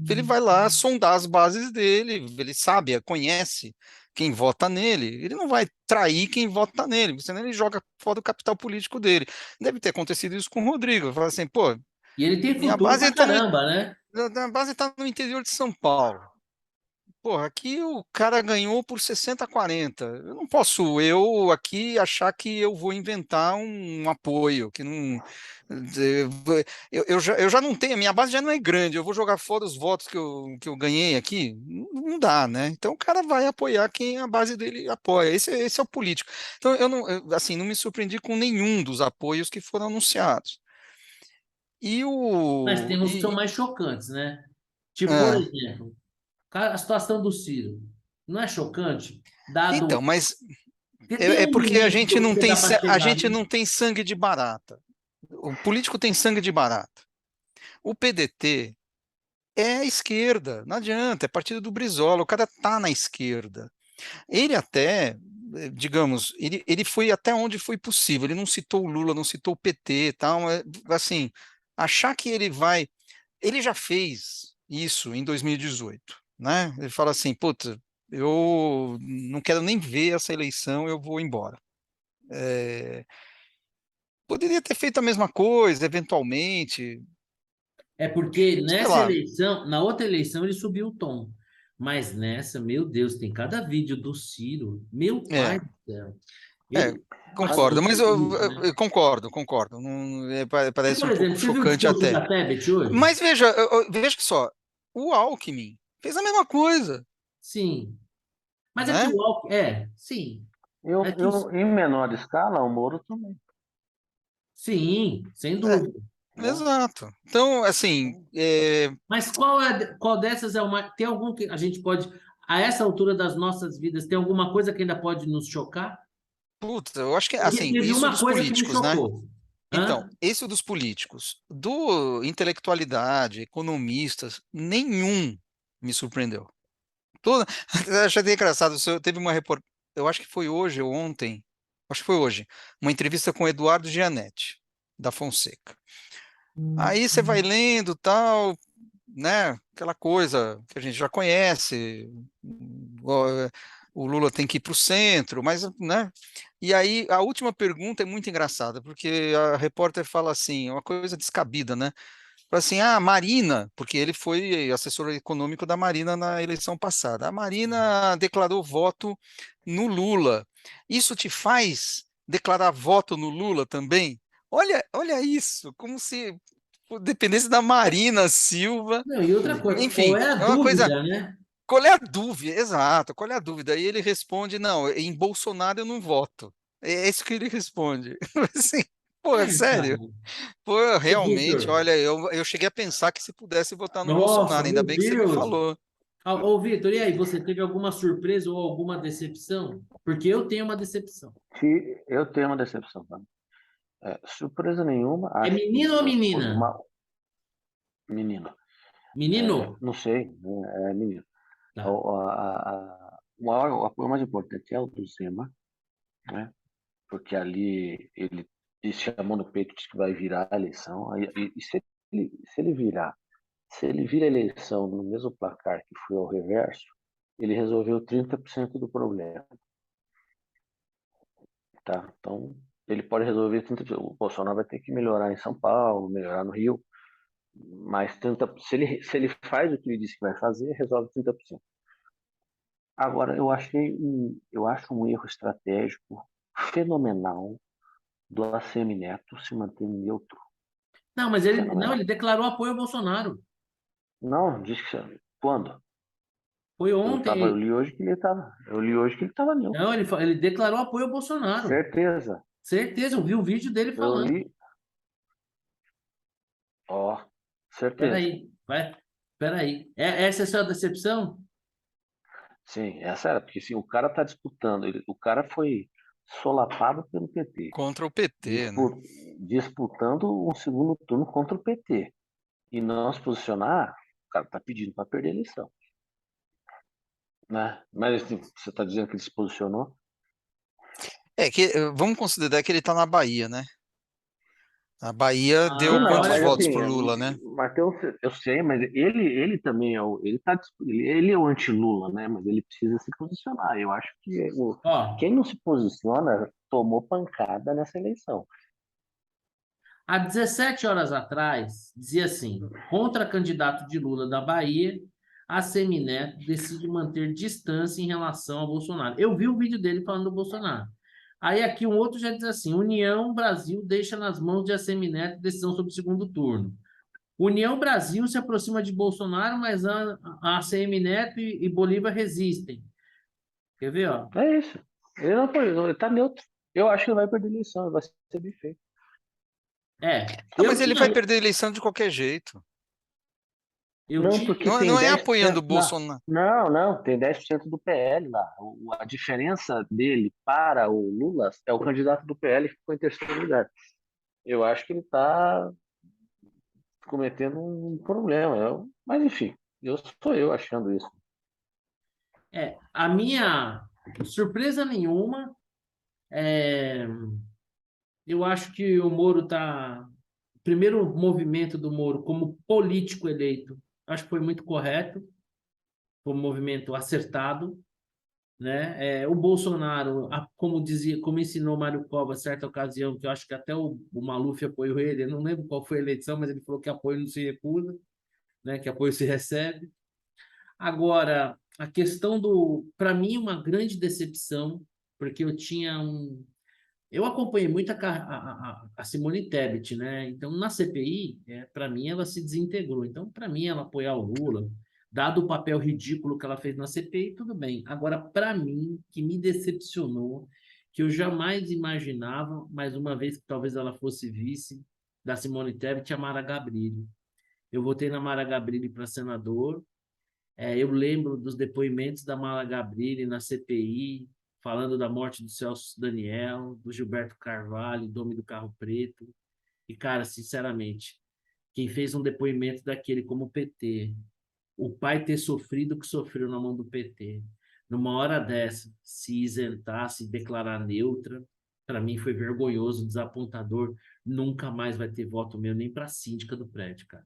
ele vai lá sondar as bases dele, ele sabe, conhece quem vota nele. Ele não vai trair quem vota nele, senão ele joga fora o capital político dele. Deve ter acontecido isso com o Rodrigo. Ele fala assim, pô, E ele tem minha futuro base pra está no, caramba, né? minha base tá no interior de São Paulo. Porra, aqui o cara ganhou por 60-40. Eu não posso aqui achar que eu vou inventar um apoio, que não. Eu já não tenho, a minha base já não é grande, eu vou jogar fora os votos que eu ganhei aqui. Não dá, né? Então o cara vai apoiar quem a base dele apoia. Esse é o político. Então eu não, assim, não me surpreendi com nenhum dos apoios que foram anunciados. E Mas o. tem uns que são E, mais chocantes, né? Tipo, por é, exemplo, a situação do Ciro. Não é chocante? então, Dado. mas Porque tem é um porque a limite gente do não que tem, dá para a chegar, gente né? não tem sangue de barata. O político tem sangue de barata. O PDT é a esquerda, não adianta, é partido do Brizola, o cara tá na esquerda. Ele até, digamos, ele foi até onde foi possível, ele não citou o Lula, não citou o PT e tal, mas, assim, achar que ele vai. Ele já fez isso em 2018, né? Ele fala assim, puta, eu não quero nem ver essa eleição, eu vou embora. É, poderia ter feito a mesma coisa, eventualmente, É porque sei nessa lá. eleição, na outra eleição ele subiu o tom. Mas nessa, meu Deus, tem cada vídeo do Ciro. Meu pai É, do céu. é, Ele Assim, concordo, passou mas serviço, né? eu concordo, concordo. Mas, Parece por um exemplo, pouco você viu o chocante discurso até. da Tebet hoje? Mas veja só, o Alckmin fez a mesma coisa, Sim. Mas é que né? o Alckmin. É, sim. É que os. em menor escala, o Moro também. Sim, sem É, dúvida. Né? exato. Então, assim, Mas qual dessas é uma. Tem algum que a gente pode, a essa altura das nossas vidas, tem alguma coisa que ainda pode nos chocar? putz, eu acho que, Porque assim, teve isso uma dos coisa que me políticos, né? chocou. Então, Hã? esse dos políticos, do intelectualidade, economistas, nenhum me surpreendeu. Toda... Eu achei até engraçado. Teve uma reportagem, eu acho que foi hoje ou ontem, acho que foi hoje, uma entrevista com o Eduardo Gianetti, da Fonseca. Aí você vai lendo tal, né? Aquela coisa que a gente já conhece. O, o Lula tem que ir para o centro, mas, né? E aí a última pergunta é muito engraçada, porque a repórter fala assim, uma coisa descabida, né? Fala assim, Marina, porque ele foi assessor econômico da Marina na eleição passada. A Marina declarou voto no Lula. Isso te faz declarar voto no Lula também? Olha isso, como se dependesse da Marina Silva. Não, e outra coisa, qual Enfim, é a é uma coisa. dúvida, né? Qual é a dúvida? Exato, qual é a dúvida? Aí ele responde: não, em Bolsonaro eu não voto. É isso que ele responde. Assim, pô, é É, cara. sério. Pô, Ô, realmente, Vitor. olha, eu cheguei a pensar que se pudesse votar no Nossa, Bolsonaro, ainda meu bem que você me Deus. falou. Ô, Vitor, e aí, você teve alguma surpresa ou alguma decepção? Porque eu tenho uma decepção. Que eu tenho uma decepção. Tá? Surpresa nenhuma, É acho que menino ou foi menina? uma menina. Menino? Não sei, né? É menino. Tá. O apoio mais importante é o do Zema, né? Porque ali ele chamou no peito, disse que vai virar a eleição. E se ele virar, se ele vira a eleição no mesmo placar que foi ao reverso, ele resolveu 30% do problema, tá? Então, ele pode resolver 30%. O Bolsonaro vai ter que melhorar em São Paulo, melhorar no Rio, mas 30, se ele faz o que ele disse que vai fazer, resolve 30%. Agora, eu acho um erro estratégico fenomenal do ACM Neto se manter neutro. Não, mas ele, não, ele Fenomenal. declarou apoio ao Bolsonaro. Não, diz que quando? Foi Eu ontem. li hoje que ele estava neutro. Não, ele declarou apoio ao Bolsonaro. Certeza. Certeza, eu vi o vídeo dele Eu falando. li, ó, certeza. Peraí, vai. Peraí. Essa é a sua decepção? Sim, essa era, porque assim, o cara está disputando, o cara foi solapado pelo PT, Contra o PT, né? dispu- disputando um segundo turno contra o PT. E não se posicionar, o cara está pedindo para perder a eleição, né? Mas assim, você está dizendo que ele se posicionou? É que vamos considerar que ele está na Bahia, né? A Bahia Sim, deu Ah, quantos mas olha, votos assim, pro Lula, né? Matheus, eu sei, mas ele também ele é o anti-Lula, né? Mas ele precisa se posicionar. Eu acho que ó, quem não se posiciona tomou pancada nessa eleição. há 17 horas atrás, dizia assim: contra candidato de Lula da Bahia, a Semineto decide manter distância em relação ao Bolsonaro. Eu vi o vídeo dele falando do Bolsonaro. Aí aqui um outro já diz assim: União Brasil deixa nas mãos de Assemineto decisão sobre o segundo turno. União Brasil se aproxima de Bolsonaro, mas a ACM Neto e Bolívar resistem. Quer ver, ó? É isso. Ele não foi, ele tá neutro. Eu acho que ele vai perder a eleição, vai ser bem feito. Ah, mas Eu ele vai tinha, perder a eleição de qualquer jeito. eu Não, tinha, porque Não, tem não é dez por apoiando o cento Não, Bolsonaro. não, tem 10% do PL lá. A diferença dele para o Lula é o candidato do PL que ficou em terceiro lugar. Eu acho que ele está cometendo um problema. Mas enfim, sou eu achando isso. a minha surpresa nenhuma, é, eu acho que o Moro tá, o primeiro movimento do Moro como político eleito, acho que foi muito correto, foi um movimento acertado, né? O Bolsonaro, como dizia, como ensinou Mário Covas certa ocasião, que eu acho que até o Maluf apoiou ele, eu não lembro qual foi a eleição, mas ele falou que apoio não se recusa, né? Que apoio se recebe. Agora, a questão para mim, uma grande decepção, porque eu acompanhei muito a Simone Tebet, né? Então, na CPI, para mim, ela se desintegrou. Então, para mim, ela apoiar o Lula, dado o papel ridículo que ela fez na CPI, tudo bem. Agora, para mim, que me decepcionou, que eu jamais imaginava, mais uma vez que talvez ela fosse vice da Simone Tebet, a Mara Gabrilli. Eu votei na Mara Gabrilli para senador. Eu lembro dos depoimentos da Mara Gabrilli na CPI, falando da morte do Celso Daniel, do Gilberto Carvalho, do Homem do Carro Preto. E, cara, sinceramente, quem fez um depoimento daquele como PT, o pai ter sofrido o que sofreu na mão do PT, numa hora dessa, se isentar, se declarar neutra, para mim foi vergonhoso, desapontador. Nunca mais vai ter voto meu nem para a síndica do prédio, cara.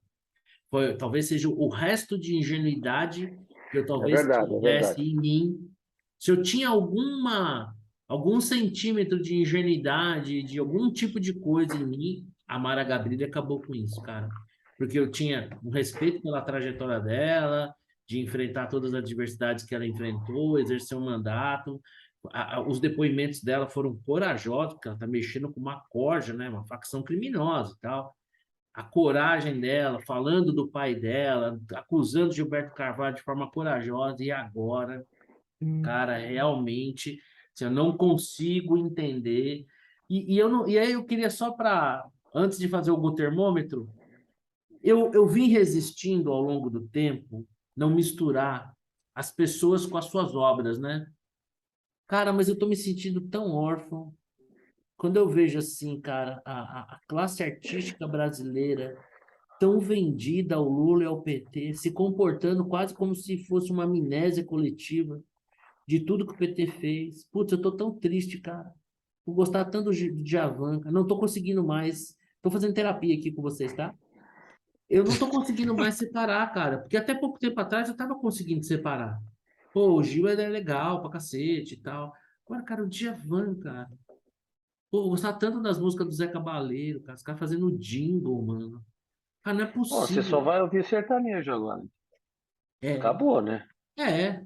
Talvez seja o resto de ingenuidade que eu É talvez verdade, é tivesse verdade. em mim. Se eu tinha algum centímetro de ingenuidade, de algum tipo de coisa em mim, a Mara Gabrilli acabou com isso, cara. Porque eu tinha um respeito pela trajetória dela, de enfrentar todas as adversidades que ela enfrentou, exercer um mandato. Os depoimentos dela foram corajosos, porque ela está mexendo com uma corja, né, uma facção criminosa e tal, a coragem dela, falando do pai dela, acusando Gilberto Carvalho de forma corajosa, e agora, cara, realmente, assim, eu não consigo entender. Eu não, e aí eu queria só para, antes de fazer o termômetro, eu vim resistindo ao longo do tempo não misturar as pessoas com as suas obras, né? Cara, mas eu tô me sentindo tão órfão quando eu vejo assim, cara, a classe artística brasileira tão vendida ao Lula e ao PT, se comportando quase como se fosse uma amnésia coletiva de tudo que o PT fez. Putz, eu tô tão triste, cara. Por gostar tanto do Djavan, cara. Não tô conseguindo mais. Tô fazendo terapia aqui com vocês, tá? Eu não tô conseguindo mais separar, cara. Porque até pouco tempo atrás eu tava conseguindo separar. Pô, o Gil é legal pra cacete e tal. Agora, cara, o Djavan, cara. Pô, eu gostava tanto das músicas do Zé Cabaleiro, cara. Os caras fazendo jingle, mano. Cara, não é Bom, você só possível. vai ouvir sertanejo agora. É, Acabou, né? É,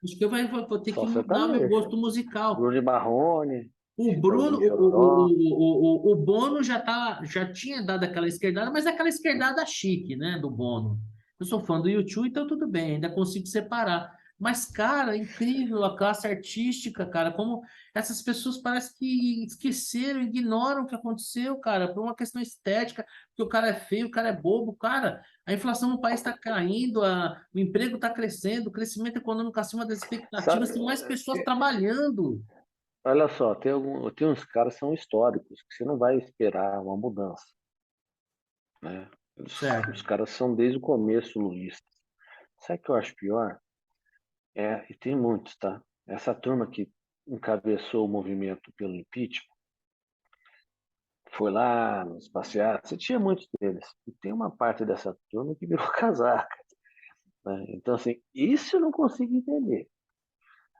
acho que vou ter que Só mudar meu sertanejo. gosto musical. Bruno e Marrone, O Bruno, Chitãozinho e Chororó. o Bono já tinha dado aquela esquerdada, mas é aquela esquerdada chique, né, do Bono. Eu sou fã do YouTube, então tudo bem, ainda consigo separar. Mas, cara, é incrível a classe artística, cara, como essas pessoas parecem que esqueceram, ignoram o que aconteceu, cara, por uma questão estética, porque o cara é feio, o cara é bobo, cara, a inflação no país está caindo, o emprego está crescendo, o crescimento econômico acima das expectativas, tem mais pessoas trabalhando. Olha só, tem uns caras que são históricos, que você não vai esperar uma mudança, né? Os Certo. caras são desde o começo lulistas. Sabe o que eu acho pior? E tem muitos, tá? Essa turma que encabeçou o movimento pelo impeachment, foi lá nos passeatos, você tinha muitos deles. E tem uma parte dessa turma que virou casaca, né? Então, assim, isso eu não consigo entender.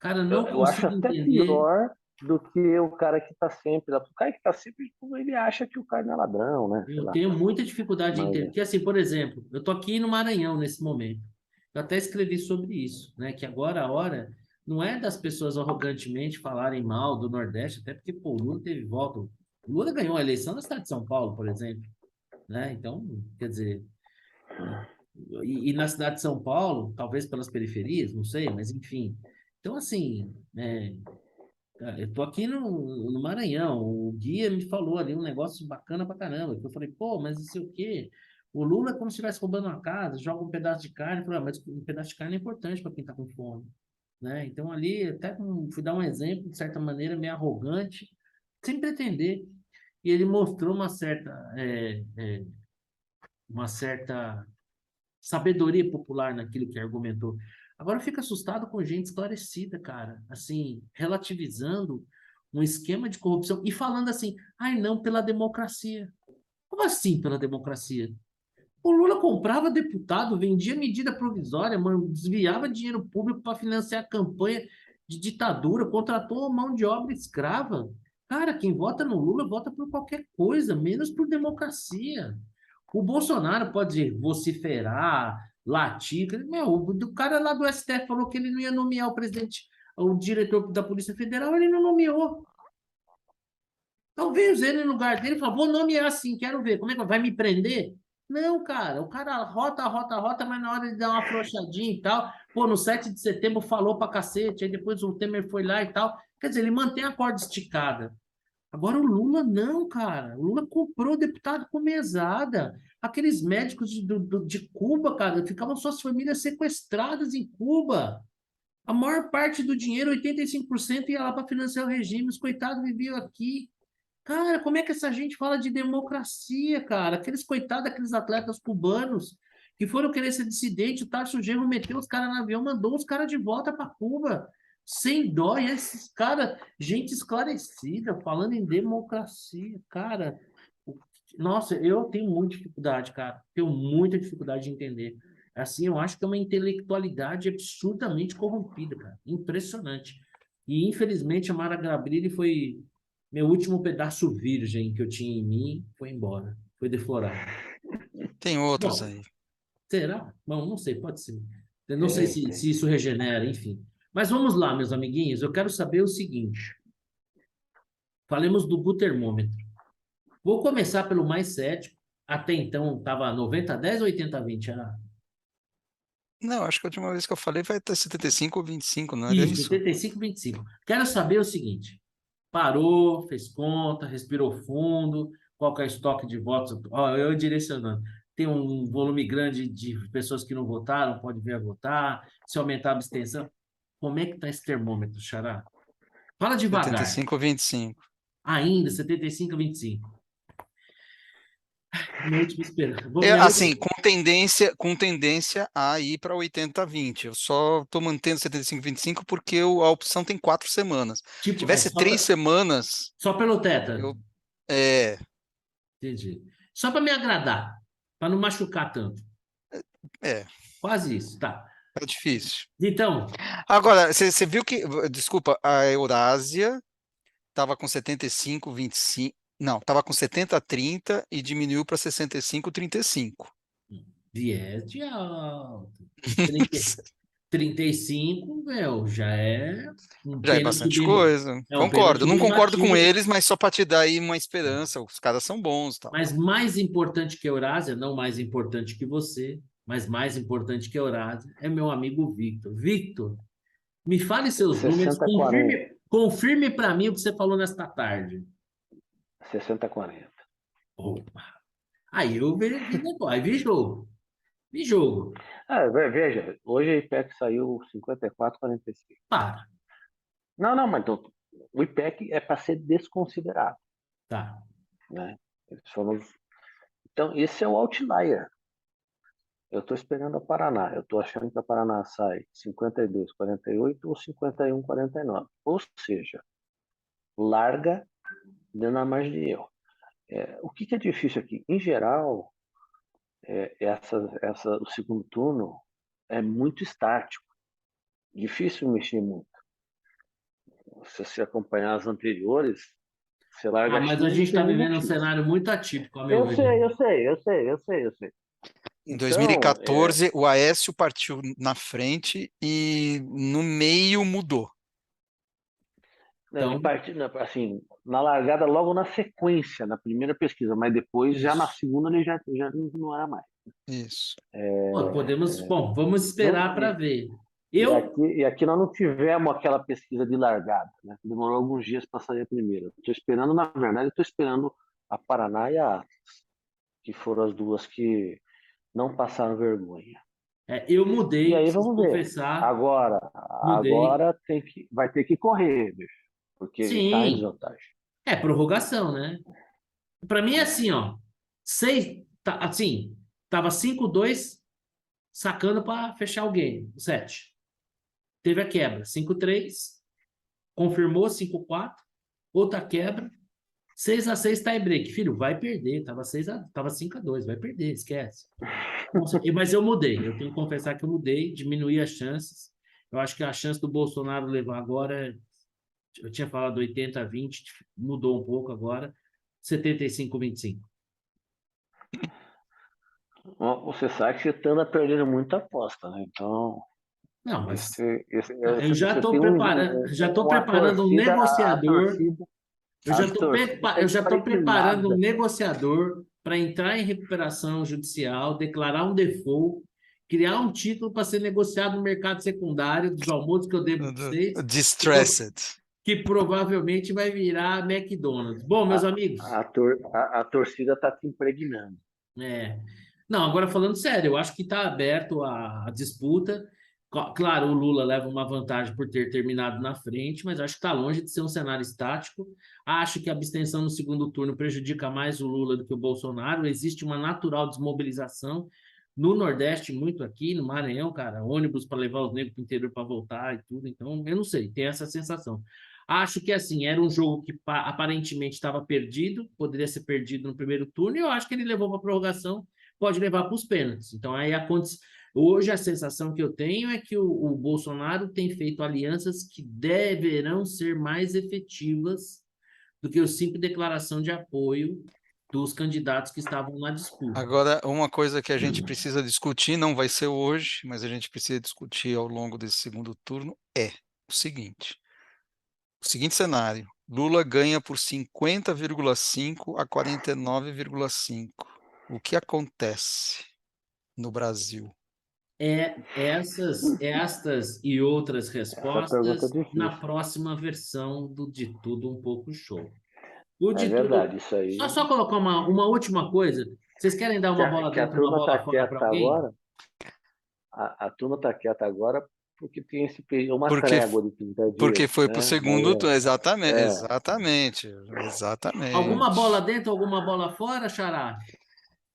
Cara, não Eu acho consigo até entender. pior do que o cara que está sempre lá. O cara que está sempre, ele acha que o cara não é ladrão, né? Sei Eu lá. tenho muita dificuldade de Mas, entender. Porque, assim, por exemplo, eu tô aqui no Maranhão nesse momento. Eu até escrevi sobre isso, né? Que agora a hora não é das pessoas arrogantemente falarem mal do Nordeste, até porque, pô, o Lula teve voto. O Lula ganhou a eleição na cidade de São Paulo, por exemplo, né? Então, quer dizer, né? E na cidade de São Paulo, talvez pelas periferias, não sei, mas enfim. Então, assim, cara, eu tô aqui no Maranhão, o guia me falou ali um negócio bacana pra caramba, que eu falei, pô, mas não sei o quê, o Lula é como se estivesse roubando uma casa, joga um pedaço de carne, eu falei, mas um pedaço de carne é importante para quem tá com fome, né? Então ali, fui dar um exemplo, de certa maneira, meio arrogante, sem pretender, e ele mostrou uma certa sabedoria popular naquilo que argumentou. Agora eu fico assustado com gente esclarecida, cara, assim, relativizando um esquema de corrupção e falando assim, ai não, pela democracia. Como assim pela democracia? O Lula comprava deputado, vendia medida provisória, mano, desviava dinheiro público para financiar a campanha de ditadura, contratou mão de obra escrava. Cara, quem vota no Lula vota por qualquer coisa, menos por democracia. O Bolsonaro pode vociferar, latir. Meu, o cara lá do STF falou que ele não ia nomear o presidente, o diretor da Polícia Federal, ele não nomeou. Talvez ele, no lugar dele, falou: vou nomear assim, quero ver. Como é que vai me prender? Não, cara, o cara rota, mas na hora de dar uma afrouxadinha e tal. Pô, no 7 de setembro falou pra cacete, aí depois o Temer foi lá e tal. Quer dizer, ele mantém a corda esticada. Agora o Lula não, cara. O Lula comprou deputado com mesada. Aqueles médicos de Cuba, cara, ficavam suas famílias sequestradas em Cuba. A maior parte do dinheiro, 85%, ia lá para financiar o regime. Os coitados viviam aqui. Cara, como é que essa gente fala de democracia, cara? Aqueles coitados, aqueles atletas cubanos que foram querer ser dissidente, o Tarso Genro meteu os caras no avião, mandou os caras de volta para Cuba, sem dó. E esses caras, gente esclarecida, falando em democracia, cara. Nossa, eu tenho muita dificuldade, cara. Tenho muita dificuldade de entender. Assim, eu acho que é uma intelectualidade absurdamente corrompida, cara. Impressionante. E, infelizmente, a Mara Gabrilli foi meu último pedaço virgem que eu tinha em mim, foi embora. Foi deflorado. Tem outros Bom, aí. será? Bom, não sei, pode ser. Eu não sei tem, se, tem. se isso regenera, enfim. Mas vamos lá, meus amiguinhos. Eu quero saber o seguinte. Falemos do Gutermômetro. Vou começar pelo mais cético. Até então estava 90-10 ou 80-20? Era Não, acho que a última vez que eu falei vai ter 75 ou 25, não era isso, isso? 75-25. Quero saber o seguinte: parou, fez conta, respirou fundo, qual que é o estoque de votos? Ó, eu direcionando. Tem um volume grande de pessoas que não votaram, pode vir a votar. Se aumentar a abstenção, como é que está esse termômetro, Xará? Fala devagar. 75 ou 25. Ainda, 75-25. Minha última esperança. É Minha assim, última... com tendência a ir para 80-20. Eu só estou mantendo 75-25 porque a opção tem 4 semanas. Tipo, Tivesse 3 semanas, só pelo Teta. eu. É, Entendi. Só para me agradar, para não machucar tanto. é, Quase isso, tá. é difícil. Então, Agora, você viu que, desculpa, a Eurásia estava com 75-25. Não, estava com 70-30 e diminuiu para 65-35. viés de alta. 30, 35, meu, já é Já é bastante coisa. é um Concordo. pênalti Não bem concordo com batido. eles, mas só para te dar aí uma esperança. Os caras são bons, tal. Mas mais importante que a Eurásia, não mais importante que você, mas mais importante que horário, é meu amigo Victor. Victor, me fale seus números, 60-40. confirme para mim o que você falou nesta tarde. 60-40. Opa. Aí eu vi negócio, aí vi jogo. Vi jogo. Veja, hoje a IPEC saiu 54-46. Para. Não, não, mas então, o IPEC é para ser desconsiderado, Tá. né? Então, esse é o outlier. Eu estou esperando a Paraná. Eu estou achando que a Paraná sai 52-48 ou 51-49. Ou seja, larga dentro da margem de erro. O que é difícil aqui? Em geral, o segundo turno é muito estático. Difícil mexer muito. Se você acompanhar as anteriores, você larga Mas a X gente e está termina vivendo um X. cenário muito atípico, a meu Eu ver. sei, eu sei, eu sei, eu sei, eu sei. Em Então, 2014, o Aécio partiu na frente e no meio mudou. Então, assim, na largada, logo na sequência, na primeira pesquisa, mas depois, já na isso. segunda, ele já não era mais. Isso. Pô, podemos, bom, vamos Não, esperar para ver. e, Eu, aqui, e aqui nós não tivemos aquela pesquisa de largada, né? Demorou alguns dias para sair a primeira. Estou esperando, na verdade, estou esperando a Paraná e a Atlas, que foram as duas que não passaram vergonha. eu E mudei, aí preciso vamos ver. confessar, Agora, mudei. vai ter que correr, bicho, porque está em Sim, desvantagem. é prorrogação, né? Para mim é assim, ó. Seis, assim, tava 5-2 sacando para fechar o game, o set. Teve a quebra, 5-3, confirmou 5-4, outra quebra, 6-6 tie break. Filho, vai perder, tava 5-2, vai perder, esquece. Nossa, mas eu mudei, eu tenho que confessar que eu mudei, diminuí as chances. Eu acho que a chance do Bolsonaro levar agora, eu tinha falado 80-20, mudou um pouco agora, 75-25. Você sabe que você anda perdendo muita aposta, né? Então, Não, mas eu você tem já tô uma preparando um torcida, negociador. a torcida Eu já estou preparando um inclinada. negociador para entrar em recuperação judicial, declarar um default, criar um título para ser negociado no mercado secundário dos almoços que eu devo para vocês, Distressed. que provavelmente vai virar McDonald's. Bom, meus amigos, A torcida está te impregnando. é, não, agora falando sério, eu acho que está aberto a disputa. Claro, o Lula leva uma vantagem por ter terminado na frente, mas acho que está longe de ser um cenário estático. Acho que a abstenção no segundo turno prejudica mais o Lula do que o Bolsonaro. Existe uma natural desmobilização no Nordeste, muito aqui, no Maranhão, cara, ônibus para levar os negros para o interior para voltar e tudo. Então, eu não sei, tem essa sensação. Acho que assim, era um jogo que aparentemente estava perdido, poderia ser perdido no primeiro turno, e eu acho que ele levou para a prorrogação, pode levar para os pênaltis. Então, aí hoje a sensação que eu tenho é que o Bolsonaro tem feito alianças que deverão ser mais efetivas do que o simples declaração de apoio dos candidatos que estavam na disputa. Agora, uma coisa que a gente precisa discutir, não vai ser hoje, mas a gente precisa discutir ao longo desse segundo turno, é o seguinte cenário: Lula ganha por 50,5 a 49,5. O que acontece no Brasil? Estas e outras Essa pergunta é respostas na difícil. próxima versão do De Tudo Um Pouco Show. O É De Tudo. verdade, isso aí. Só colocar uma última coisa. Vocês querem dar uma bola Que a dentro, uma turma bola está fora para quieta alguém? agora, a turma está quieta agora porque tem esse período, uma Porque, trégua de 30 porque dias, foi para o né? Mas segundo turno, exatamente, é, exatamente, Alguma bola exatamente. dentro, alguma bola fora, Xará?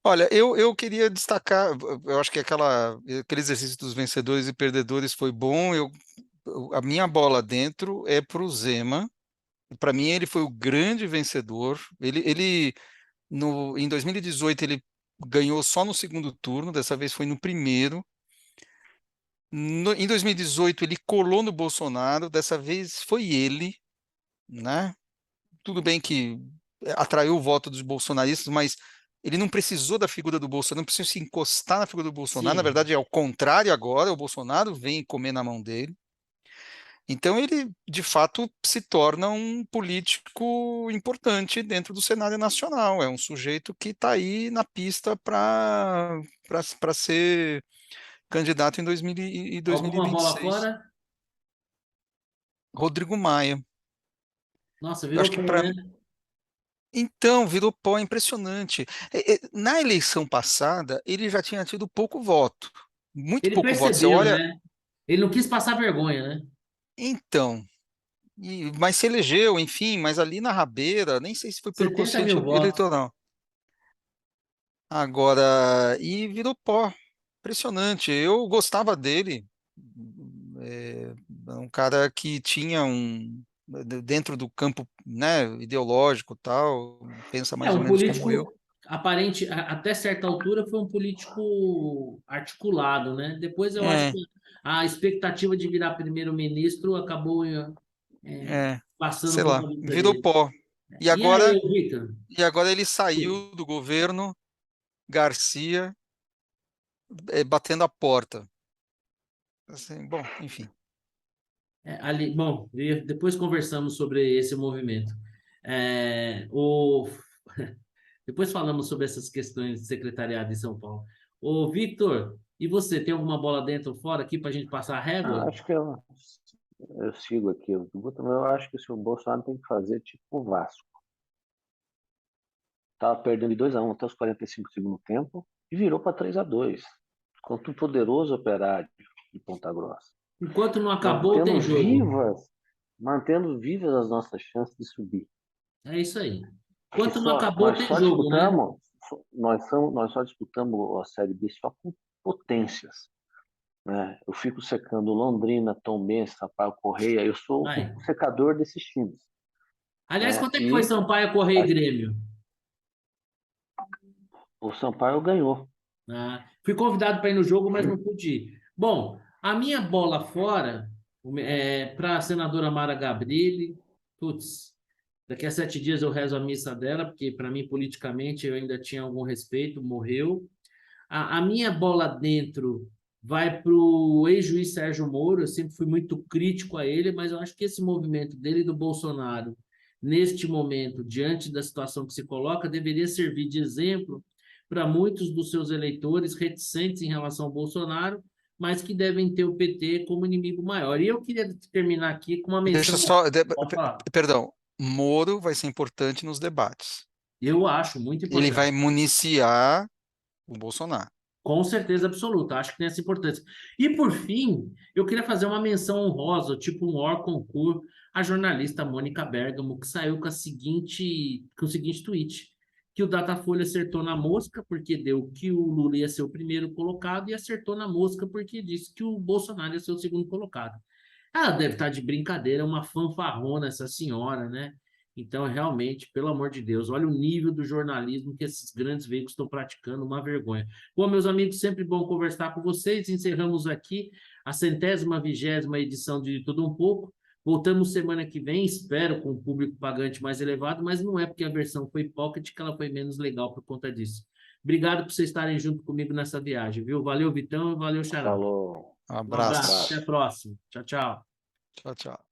Olha, eu queria destacar, eu acho que aquele exercício dos vencedores e perdedores foi bom. A minha bola dentro é para o Zema. Para mim, ele foi o grande vencedor. Em 2018, ele ganhou só no segundo turno, dessa vez foi no primeiro. Em 2018, ele colou no Bolsonaro, dessa vez foi ele, né? Tudo bem que atraiu o voto dos bolsonaristas, mas ele não precisou da figura do Bolsonaro, não precisou se encostar na figura do Bolsonaro. Na Sim. verdade, é o contrário agora, o Bolsonaro vem comer na mão dele. Então ele, de fato, se torna um político importante dentro do cenário nacional. É um sujeito que está aí na pista para ser candidato em Alguma bola 2026. fora? Rodrigo Maia. Nossa, Eu virou acho que pó, para né? Então, virou pó, impressionante. Na eleição passada, ele já tinha tido pouco voto, muito Ele pouco voto. Você percebeu, olha, né? Ele não quis passar vergonha, né? então, mas se elegeu, enfim, mas ali na rabeira, nem sei se foi pelo 70 quociente mil votos. eleitoral. Agora, e virou pó, impressionante. Eu gostava dele, um cara que tinha dentro do campo, né, ideológico, tal, pensa É mais ou um menos como eu. político aparente, até certa altura foi um político articulado, né? Depois eu acho É, que a expectativa de virar primeiro-ministro acabou passando sei por lá, cabeça virou dele. pó. E E aí, agora, Victor? e agora ele saiu do governo Garcia, batendo a porta. Assim, bom, enfim. Bom, depois conversamos sobre esse movimento. É, o, depois falamos sobre essas questões de secretariado em São Paulo. Ô, Victor, e você, tem alguma bola dentro ou fora aqui para a gente passar a régua? Acho que eu sigo aqui. Eu acho que o Bolsonaro tem que fazer tipo o Vasco. Estava perdendo de 2-1 até os 45 do segundo tempo e virou para 3-2 contra um poderoso Operário de Ponta Grossa. Enquanto não acabou, Mantendo tem jogo. vivas, mantendo vivas as nossas chances de subir. É isso aí. Que Enquanto não acabou, nós tem só jogo, né? disputamos, nós só disputamos a Série B só com potências. Né? Eu fico secando Londrina, Tombense, Sampaio Correia. Eu sou Vai. o secador desses times. Aliás, Né? quanto é que foi E Sampaio, Correia e Grêmio? o Sampaio ganhou. Fui convidado para ir no jogo, mas não pude ir. Bom, a minha bola fora para a senadora Mara Gabrilli. Putz, daqui a 7 dias eu rezo a missa dela, porque para mim, politicamente, eu ainda tinha algum respeito, morreu. A minha bola dentro vai para o ex-juiz Sérgio Moro. Eu sempre fui muito crítico a ele, mas eu acho que esse movimento dele e do Bolsonaro, neste momento, diante da situação que se coloca, deveria servir de exemplo para muitos dos seus eleitores reticentes em relação ao Bolsonaro, mas que devem ter o PT como inimigo maior. E eu queria terminar aqui com uma Deixa menção. só, Pode falar. perdão, Moro vai ser importante nos debates. Eu acho muito Ele importante. vai municiar o Bolsonaro. Com certeza absoluta, acho que tem essa importância. E por fim, eu queria fazer uma menção honrosa, tipo um hors concours, à jornalista Mônica Bergamo, que saiu com o seguinte tweet, que o Datafolha acertou na mosca, porque deu que o Lula ia ser o primeiro colocado, e acertou na mosca porque disse que o Bolsonaro ia ser o segundo colocado. Ela deve estar de brincadeira, uma fanfarrona essa senhora, né? Então, realmente, pelo amor de Deus, olha o nível do jornalismo que esses grandes veículos estão praticando, uma vergonha. Bom, meus amigos, sempre bom conversar com vocês. Encerramos aqui a 120ª edição de Tudo Um Pouco. Voltamos semana que vem, espero, com um público pagante mais elevado, mas não é porque a versão foi pocket que ela foi menos legal por conta disso. Obrigado por vocês estarem junto comigo nessa viagem, viu? Valeu, Vitão, e valeu, Xará. Falou. Um Um abraço, até abraço. a próxima. Tchau, tchau. Tchau, tchau.